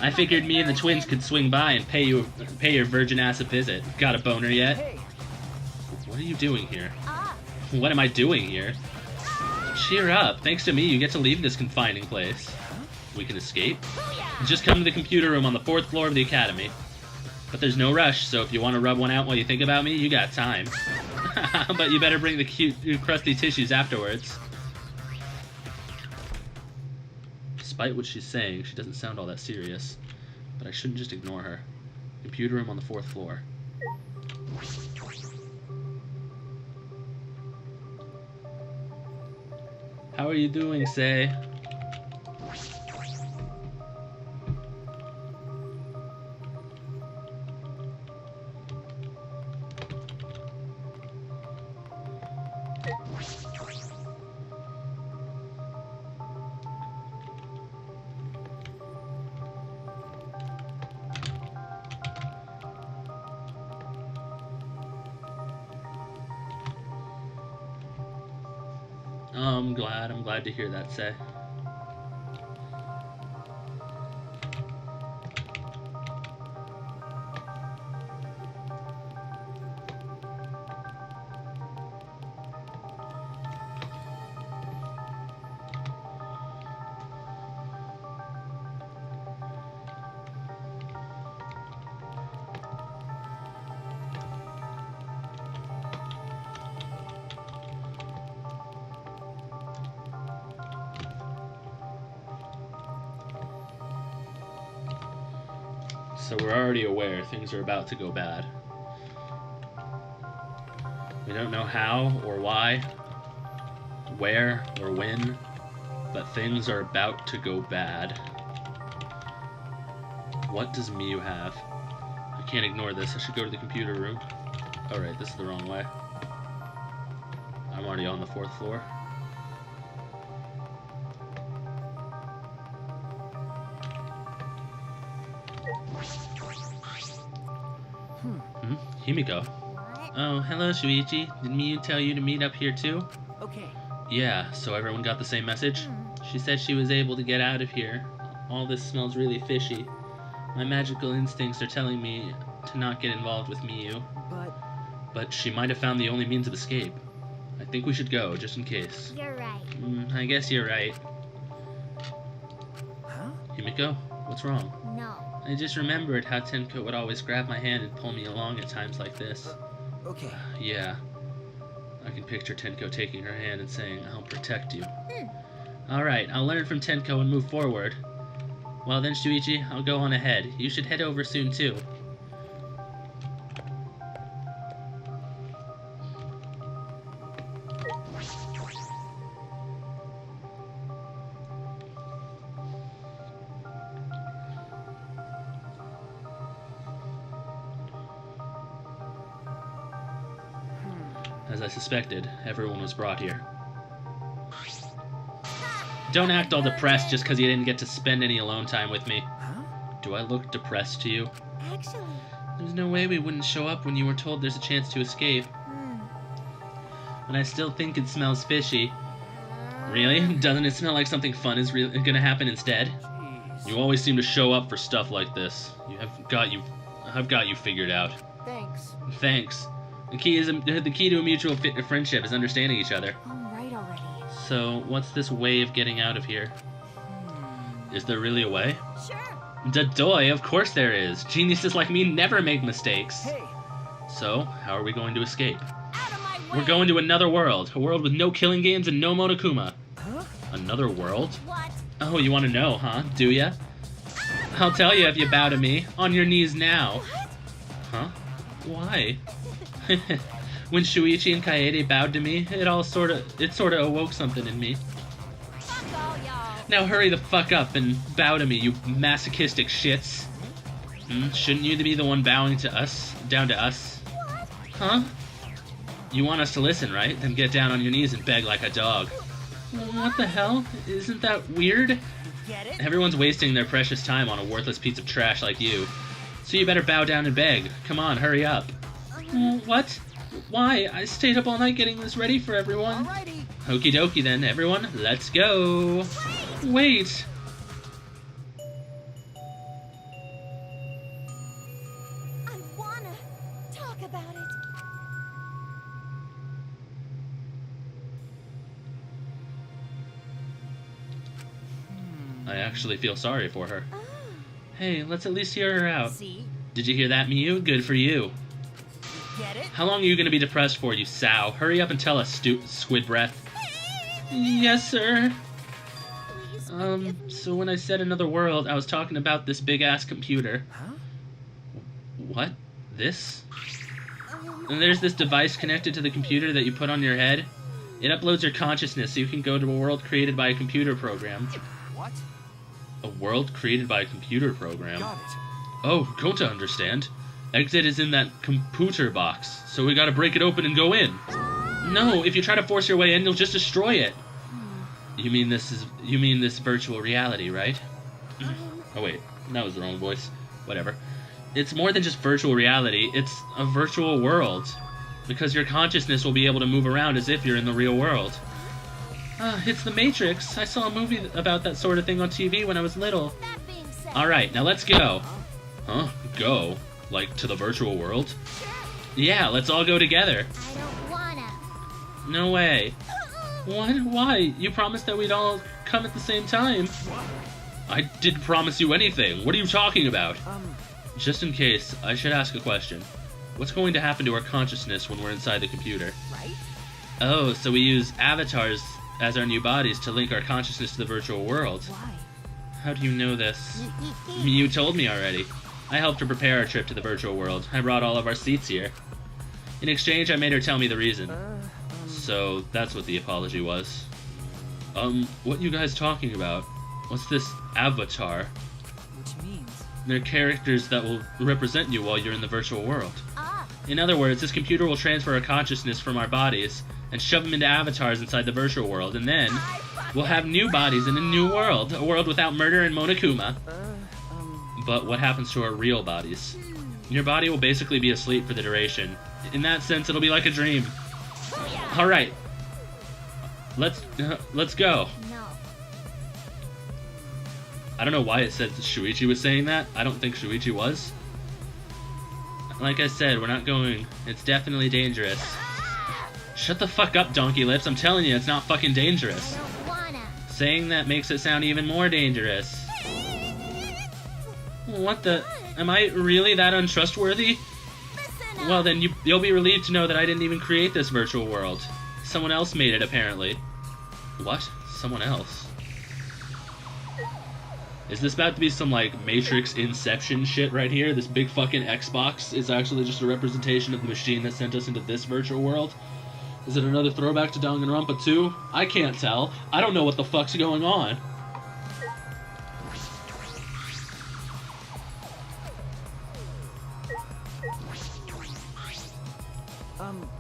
I figured me and the twins could swing by and pay your virgin ass a visit. Got a boner yet? Hey, What are you doing here? Ah, What am I doing here? Cheer up. Thanks to me, you get to leave this confining place. We can escape? booyah! Just come to the computer room on the 4th floor of the academy. But there's no rush, so if you want to rub one out while you think about me, you got time. But you better bring the cute, crusty tissues afterwards. Despite what she's saying, she doesn't sound all that serious. But I shouldn't just ignore her. Computer room on the 4th floor. How are you doing, Say? Oh, I'm glad to hear that, Say. So we're already aware things are about to go bad. We don't know how or why, where or when, but things are about to go bad. What does Miyu have? I can't ignore this. I should go to the computer room. Alright, this is the wrong way. I'm already on the 4th floor. Himiko. Oh, hello, Shuichi. Did Miyu tell you to meet up here too? okay. Yeah, so everyone got the same message? She said she was able to get out of here. All this smells really fishy. My magical instincts are telling me to not get involved with Miyu. But But she might have found the only means of escape. I think we should go, just in case. You're right. I guess you're right. huh? Himiko, what's wrong? No. I just remembered how Tenko would always grab my hand and pull me along at times like this. Okay. Yeah. I can picture Tenko taking her hand and saying, I'll protect you. Alright, I'll learn from Tenko and move forward. Well then, Shuichi, I'll go on ahead. You should head over soon too. As I suspected, everyone was brought here. Don't act all depressed just because you didn't get to spend any alone time with me. Huh? Do I look depressed to you? Actually, There's no way we wouldn't show up when you were told there's a chance to escape. But I still think it smells fishy. Really? Doesn't it smell like something fun is gonna happen instead? Jeez. You always seem to show up for stuff like this. I've got you figured out. Thanks. Thanks. The key to a mutual friendship is understanding each other. All right already. So, what's this way of getting out of here? Is there really a way? Sure. Dadoy, of course there is. Geniuses like me never make mistakes. Hey, So, how are we going to escape? Out of my way. We're going to another world. A world with no killing games and no Monokuma. Another world? What? Oh, you want to know, huh? Do ya? I'll tell you if you bow to me. On your knees now. Huh? Why? When Shuichi and Kaede bowed to me, it sort of awoke something in me. Fuck all y'all. Now hurry the fuck up and bow to me, you masochistic shits. Shouldn't you be the one bowing to us, down to us? What? Huh? You want us to listen, right? Then get down on your knees and beg like a dog. What the hell? Isn't that weird? Get it? Everyone's wasting their precious time on a worthless piece of trash like you. So you better bow down and beg. Come on, hurry up. What? Why? I stayed up all night getting this ready for everyone. Alrighty. Okie dokie then, everyone. Let's go. Wait. I wanna talk about it. I actually feel sorry for her. Oh, Hey, let's at least hear her out. See? Did you hear that, Miyu? Good for you. Get it? How long are you going to be depressed for, you sow? Hurry up and tell us, squid breath. Yes, sir. please forgive me. So when I said another world, I was talking about this big-ass computer. Huh? What? This? And there's this device connected to the computer that you put on your head. It uploads your consciousness so you can go to a world created by a computer program. What? A world created by a computer program? Got it. Oh, Kota understand. Exit is in that computer box, so we gotta break it open and go in. No, if you try to force your way in, you'll just destroy it. You mean this virtual reality, right? Oh wait, that was the wrong voice. Whatever. It's more than just virtual reality, it's a virtual world. Because your consciousness will be able to move around as if you're in the real world. It's the Matrix. I saw a movie about that sort of thing on TV when I was little. That being said. Alright, now let's go. Huh? Go? Like, to the virtual world? Yeah, let's all go together. I don't wanna. No way. What? Why? You promised that we'd all come at the same time. I didn't promise you anything. What are you talking about? Just in case, I should ask a question. What's going to happen to our consciousness when we're inside the computer? Right? Oh, so we use avatars as our new bodies to link our consciousness to the virtual world. Why? How do you know this? You told me already. I helped her prepare our trip to the virtual world. I brought all of our seats here. In exchange, I made her tell me the reason. So, that's what the apology was. What you guys talking about? What's this avatar? Which means... They're characters that will represent you while you're in the virtual world. Ah. In other words, this computer will transfer our consciousness from our bodies and shove them into avatars inside the virtual world, and then we'll have new bodies in a new world, a world without murder and Monokuma. But what happens to our real bodies? Your body will basically be asleep for the duration. In that sense, it'll be like a dream. All right, let's go. No. I don't know why it said that Shuichi was saying that. I don't think Shuichi was. Like I said, we're not going. It's definitely dangerous. Shut the fuck up, Donkey Lips. I'm telling you, it's not fucking dangerous. I don't wanna. Saying that makes it sound even more dangerous. What the? Am I really that untrustworthy? Listen Well up. then, you'll be relieved to know that I didn't even create this virtual world. Someone else made it, apparently. What? Someone else? Is this about to be some, like, Matrix Inception shit right here? This big fucking Xbox is actually just a representation of the machine that sent us into this virtual world? Is it another throwback to Danganronpa 2? I can't tell. I don't know what the fuck's going on.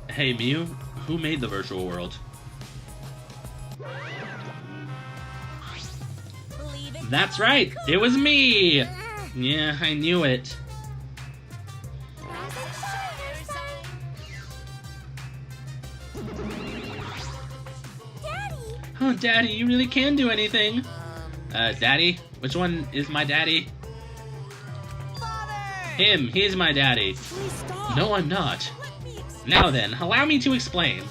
Hey, Miyu, who made the virtual world? Believe it. That's right, it was me! Yeah, I knew it. Daddy! Oh, Daddy, you really can do anything. Daddy? Which one is my daddy? Father! Him, he's my daddy. Please stop. No, I'm not. Let me explain. Now then, allow me to explain.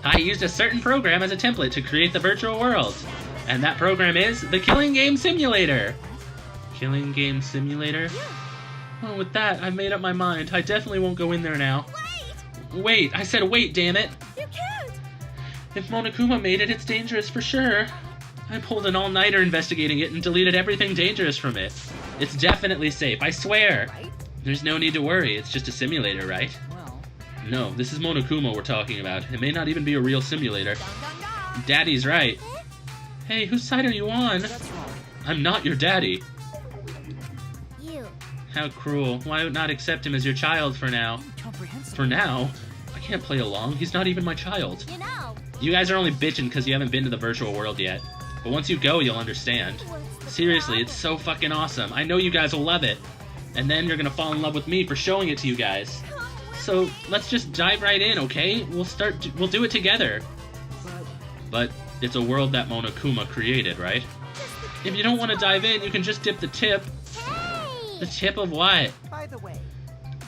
I used a certain program as a template to create the virtual world. And that program is the Killing Game Simulator. Killing Game Simulator? Well, with that, I've made up my mind. I definitely won't go in there now. Wait! Wait, I said wait, damn it. You can't! If Monokuma made it, it's dangerous for sure. I pulled an all-nighter investigating it and deleted everything dangerous from it. It's definitely safe, I swear. Right? There's no need to worry, it's just a simulator, right? Well, No, this is Monokuma we're talking about. It may not even be a real simulator. Daddy's right. Hey, whose side are you on? that's wrong. I'm not your daddy. You. How cruel. Why not accept him as your child for now? Incomprehensible. For now? I can't play along. He's not even my child. You know. You guys are only bitching because you haven't been to the virtual world yet. But once you go, you'll understand. What's the Seriously, problem? it's so fucking awesome. I know you guys will love it. And then you're gonna fall in love with me for showing it to you guys. So let's just dive right in, okay? We'll do it together. But it's a world that Monokuma created, right? If you don't want to dive in, you can just dip the tip. Hey! The tip of what? By the way,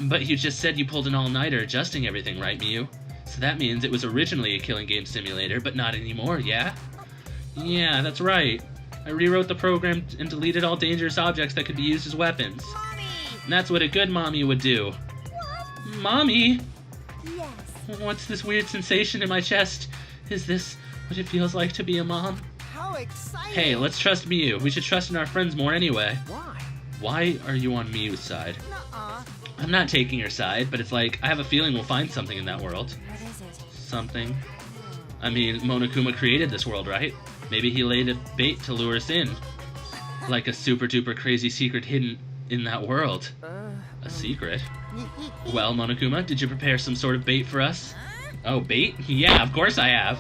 But you just said you pulled an all-nighter adjusting everything, right, Miyu? So that means it was originally a killing game simulator, but not anymore, yeah? Yeah, that's right. I rewrote the program and deleted all dangerous objects that could be used as weapons. Mommy! And that's what a good mommy would do. Mommy? Yes. What's this weird sensation in my chest? Is this what it feels like to be a mom? how exciting! Hey, let's trust Miyu. We should trust in our friends more anyway. Why? Why are you on Miyu's side? Nuh-uh. I'm not taking your side, but it's like, I have a feeling we'll find something in that world. What is it? Something. I mean, Monokuma created this world, right? Maybe he laid a bait to lure us in. Like a super duper crazy secret hidden in that world. A secret? Well, Monokuma, did you prepare some sort of bait for us? Oh, bait? Yeah, of course I have.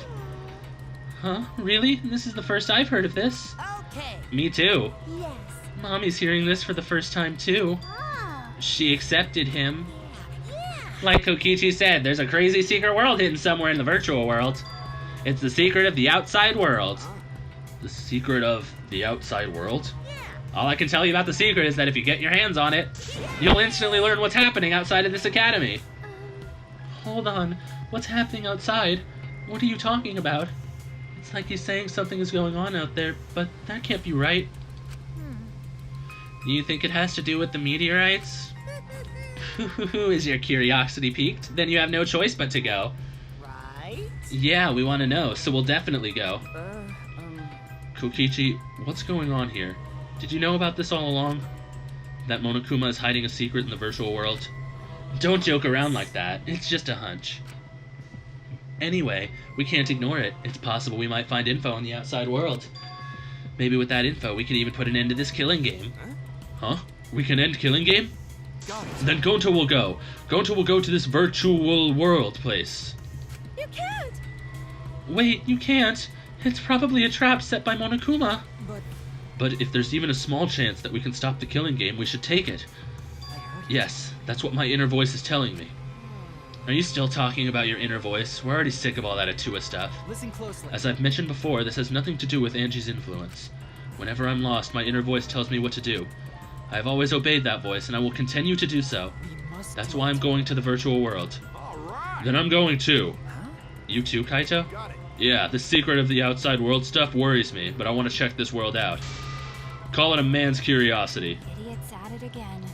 Huh? Really? This is the first I've heard of this. Okay. Me too. Yes. Mommy's hearing this for the first time too. Ah. She accepted him. Like Kokichi said, there's a crazy secret world hidden somewhere in the virtual world. It's the secret of the outside world. The secret of the outside world? All I can tell you about the secret is that if you get your hands on it, you'll instantly learn what's happening outside of this academy. Hold on. What's happening outside? What are you talking about? It's like he's saying something is going on out there, but that can't be right. Do you think it has to do with the meteorites? Is your curiosity piqued? Then you have no choice but to go. Right? Yeah, we want to know, so we'll definitely go. Kokichi, what's going on here? Did you know about this all along? That Monokuma is hiding a secret in the virtual world? Don't joke around like that. It's just a hunch. Anyway, we can't ignore it. It's possible we might find info in the outside world. Maybe with that info, we can even put an end to this killing game. Huh? We can end killing game? Got it. Then Gonta will go. Gonta will go to this virtual world place. You can't. Wait, you can't. It's probably a trap set by Monokuma. But if there's even a small chance that we can stop the killing game, we should take it. Yes, that's what my inner voice is telling me. Are you still talking about your inner voice? We're already sick of all that Atua stuff. Listen closely. As I've mentioned before, this has nothing to do with Angie's influence. Whenever I'm lost, my inner voice tells me what to do. I have always obeyed that voice, and I will continue to do so. We must That's do why it. I'm going to the virtual world. All right. Then I'm going too. Huh? You too, Kaito? Got it. Yeah, the secret of the outside world stuff worries me, but I want to check this world out. Call it a man's curiosity. Idiots at it again.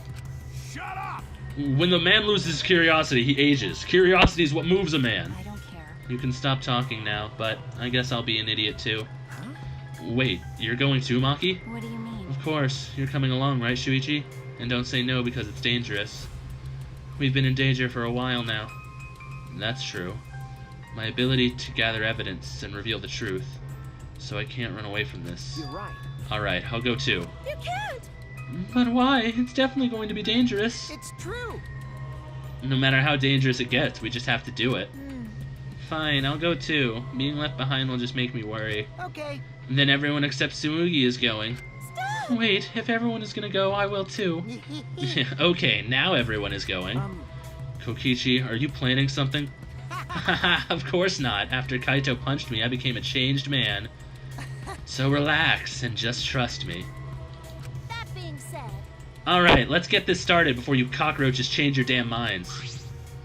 Shut up. When the man loses curiosity, he ages. Curiosity is what moves a man. I don't care. You can stop talking now, but I guess I'll be an idiot too. Wait, you're going too, Maki? What do you mean? Of course, you're coming along, right, Shuichi? And don't say no because it's dangerous. We've been in danger for a while now. That's true. My ability to gather evidence and reveal the truth. So I can't run away from this. You're right. Alright, I'll go too. You can't. But why? It's definitely going to be dangerous. It's true. No matter how dangerous it gets, we just have to do it. Fine, I'll go too. Being left behind will just make me worry. Okay. Then everyone except Tsumugi is going. Stop. Wait, if everyone is gonna go, I will too. Okay, now everyone is going. Kokichi, are you planning something? Haha, of course not. After Kaito punched me, I became a changed man. So relax and just trust me. That being said, Alright, let's get this started before you cockroaches change your damn minds.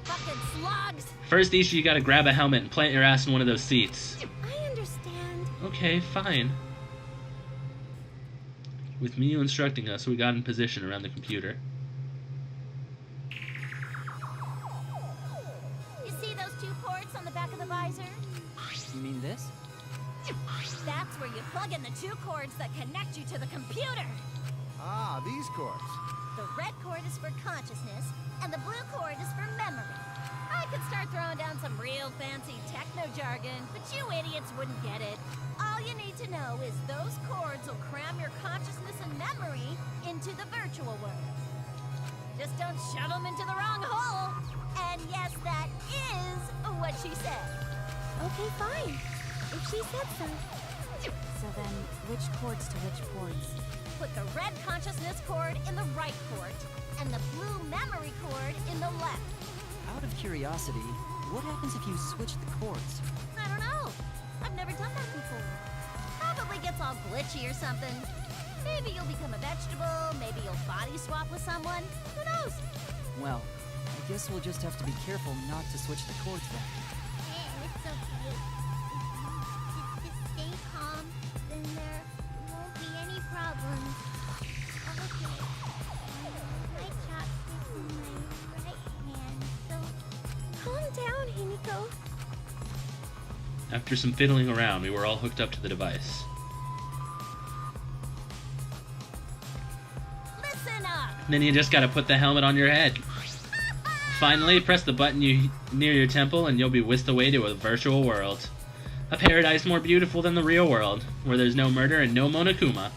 fucking slugs. First, Ishi, you gotta grab a helmet and plant your ass in one of those seats. I understand. Okay, fine. With Miyu instructing us, we got in position around the computer. You see those two ports on the back of the visor? You mean plug in the 2 cords that connect you to the computer. Ah, these cords. The red cord is for consciousness, and the blue cord is for memory. I could start throwing down some real fancy techno jargon, but you idiots wouldn't get it. All you need to know is those cords will cram your consciousness and memory into the virtual world. Just don't shove them into the wrong hole. And yes, that is what she said. Okay, fine. If she said so. So then, which cords to which ports? Put the red consciousness cord in the right port, and the blue memory cord in the left. Out of curiosity, what happens if you switch the cords? I don't know. I've never done that before. Probably gets all glitchy or something. Maybe you'll become a vegetable, maybe you'll body swap with someone. Who knows? Well, I guess we'll just have to be careful not to switch the cords then. It's okay. Just stay calm, then there won't be any problems. Okay. My chopstick in my right hand, so calm down, Himiko. After some fiddling around, we were all hooked up to the device. Listen up! Then you just gotta put the helmet on your head. Finally, press the button near your temple and you'll be whisked away to a virtual world. A paradise more beautiful than the real world, where there's no murder and no Monokuma.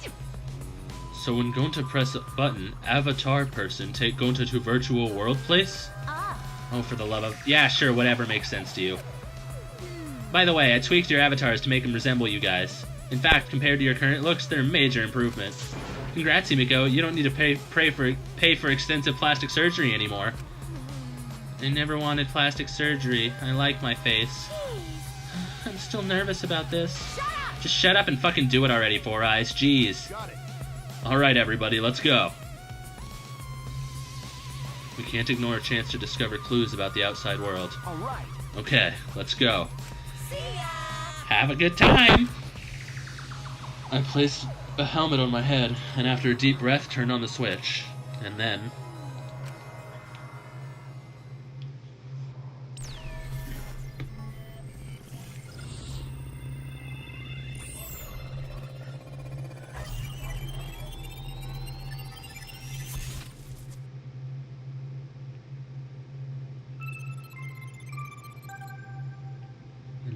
So when Gonta press a button, avatar person take Gonta to virtual world place? Oh, for the love of... Yeah, sure, whatever makes sense to you. By the way, I tweaked your avatars to make them resemble you guys. In fact, compared to your current looks, they're a major improvement. Congrats, Himiko, you don't need to pay for extensive plastic surgery anymore. I never wanted plastic surgery. I like my face. I'm still nervous about this. Just shut up and fucking do it already, Four Eyes. Jeez. Alright, everybody, let's go. We can't ignore a chance to discover clues about the outside world. Alright. Okay, let's go. See ya! Have a good time! I placed a helmet on my head, and after a deep breath, turned on the switch. And then...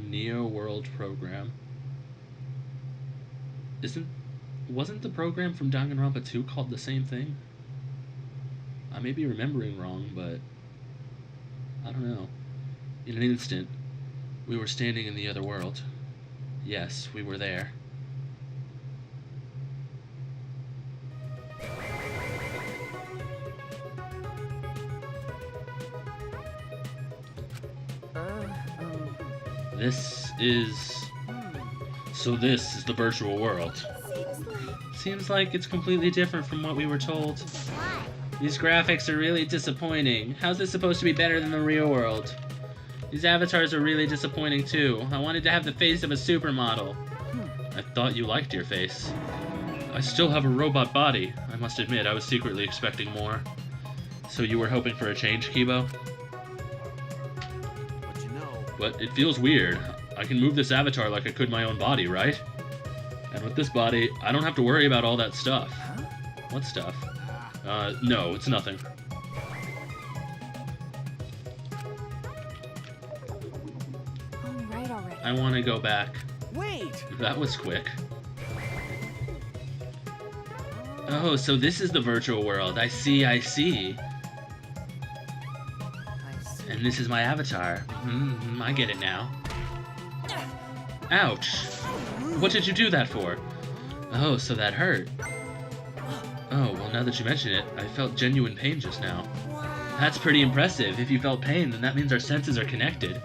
Neo World program. Wasn't the program from Danganronpa 2 called the same thing? I may be remembering wrong, but I don't know. In an instant, we were standing in the other world. Yes, we were there. So this is the virtual world. Seems like it's completely different from what we were told. Why? These graphics are really disappointing. How's this supposed to be better than the real world? These avatars are really disappointing too. I wanted to have the face of a supermodel. I thought you liked your face. I still have a robot body. I must admit, I was secretly expecting more. So you were hoping for a change, Kibo? But you know, But it feels weird. I can move this avatar like I could my own body, right? And with this body, I don't have to worry about all that stuff. Huh? What stuff? No, it's nothing. Alright already. I want to go back. Wait! That was quick. Oh, so this is the virtual world. I see, I see. I see. And this is my avatar. I get it now. Ouch. What did you do that for? Oh, so that hurt. Oh, well, now that you mention it, I felt genuine pain just now. That's pretty impressive. If you felt pain, then that means our senses are connected.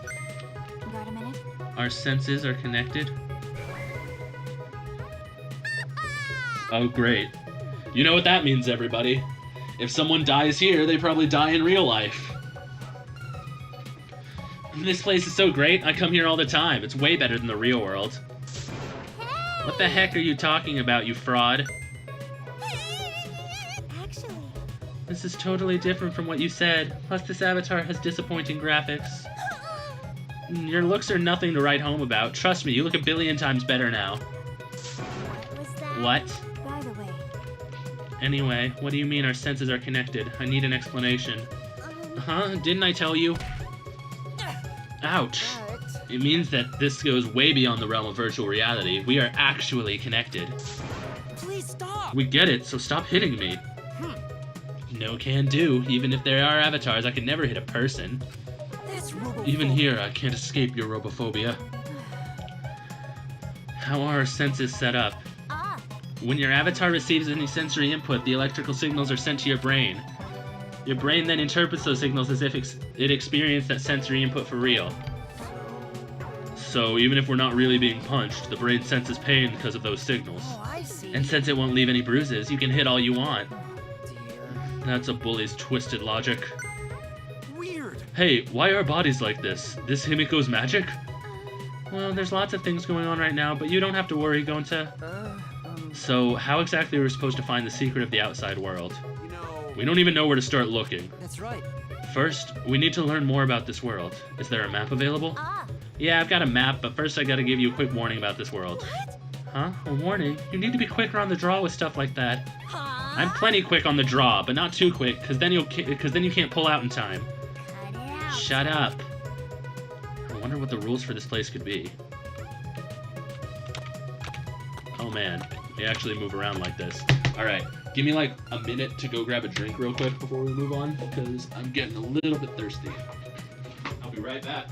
Got a minute? Our senses are connected? Oh, great. You know what that means, everybody. If someone dies here, they probably die in real life. This place is so great, I come here all the time. It's way better than the real world. What the heck are you talking about, you fraud? Actually, This is totally different from what you said. Plus, this avatar has disappointing graphics. Your looks are nothing to write home about. Trust me, you look a billion times better now. What? By the way, Anyway, what do you mean our senses are connected? I need an explanation. Huh? Didn't I tell you? Ouch. It means that this goes way beyond the realm of virtual reality. We are actually connected. Please stop! We get it, so stop hitting me. No can do. Even if there are avatars, I could never hit a person. That's robophobia. Even here, I can't escape your robophobia. How are our senses set up? Ah, When your avatar receives any sensory input, the electrical signals are sent to your brain. Your brain then interprets those signals as if it experienced that sensory input for real. So even if we're not really being punched, the brain senses pain because of those signals. Oh, I see. And since it won't leave any bruises, you can hit all you want. Dear. That's a bully's twisted logic. Weird. Hey, why are bodies like this? This Himiko's magic? Well, there's lots of things going on right now, but you don't have to worry, Gonta. So, how exactly are we supposed to find the secret of the outside world? You know, We don't even know where to start looking. That's right. First, we need to learn more about this world. Is there a map available? ah. Yeah, I've got a map, but first I gotta give you a quick warning about this world. What? Huh? A warning? You need to be quicker on the draw with stuff like that. Huh? I'm plenty quick on the draw, but not too quick, cause then you can't pull out in time. Cut it out. Shut up. I wonder what the rules for this place could be. Oh man, they actually move around like this. Alright, give me like a minute to go grab a drink real quick before we move on, because I'm getting a little bit thirsty. I'll be right back.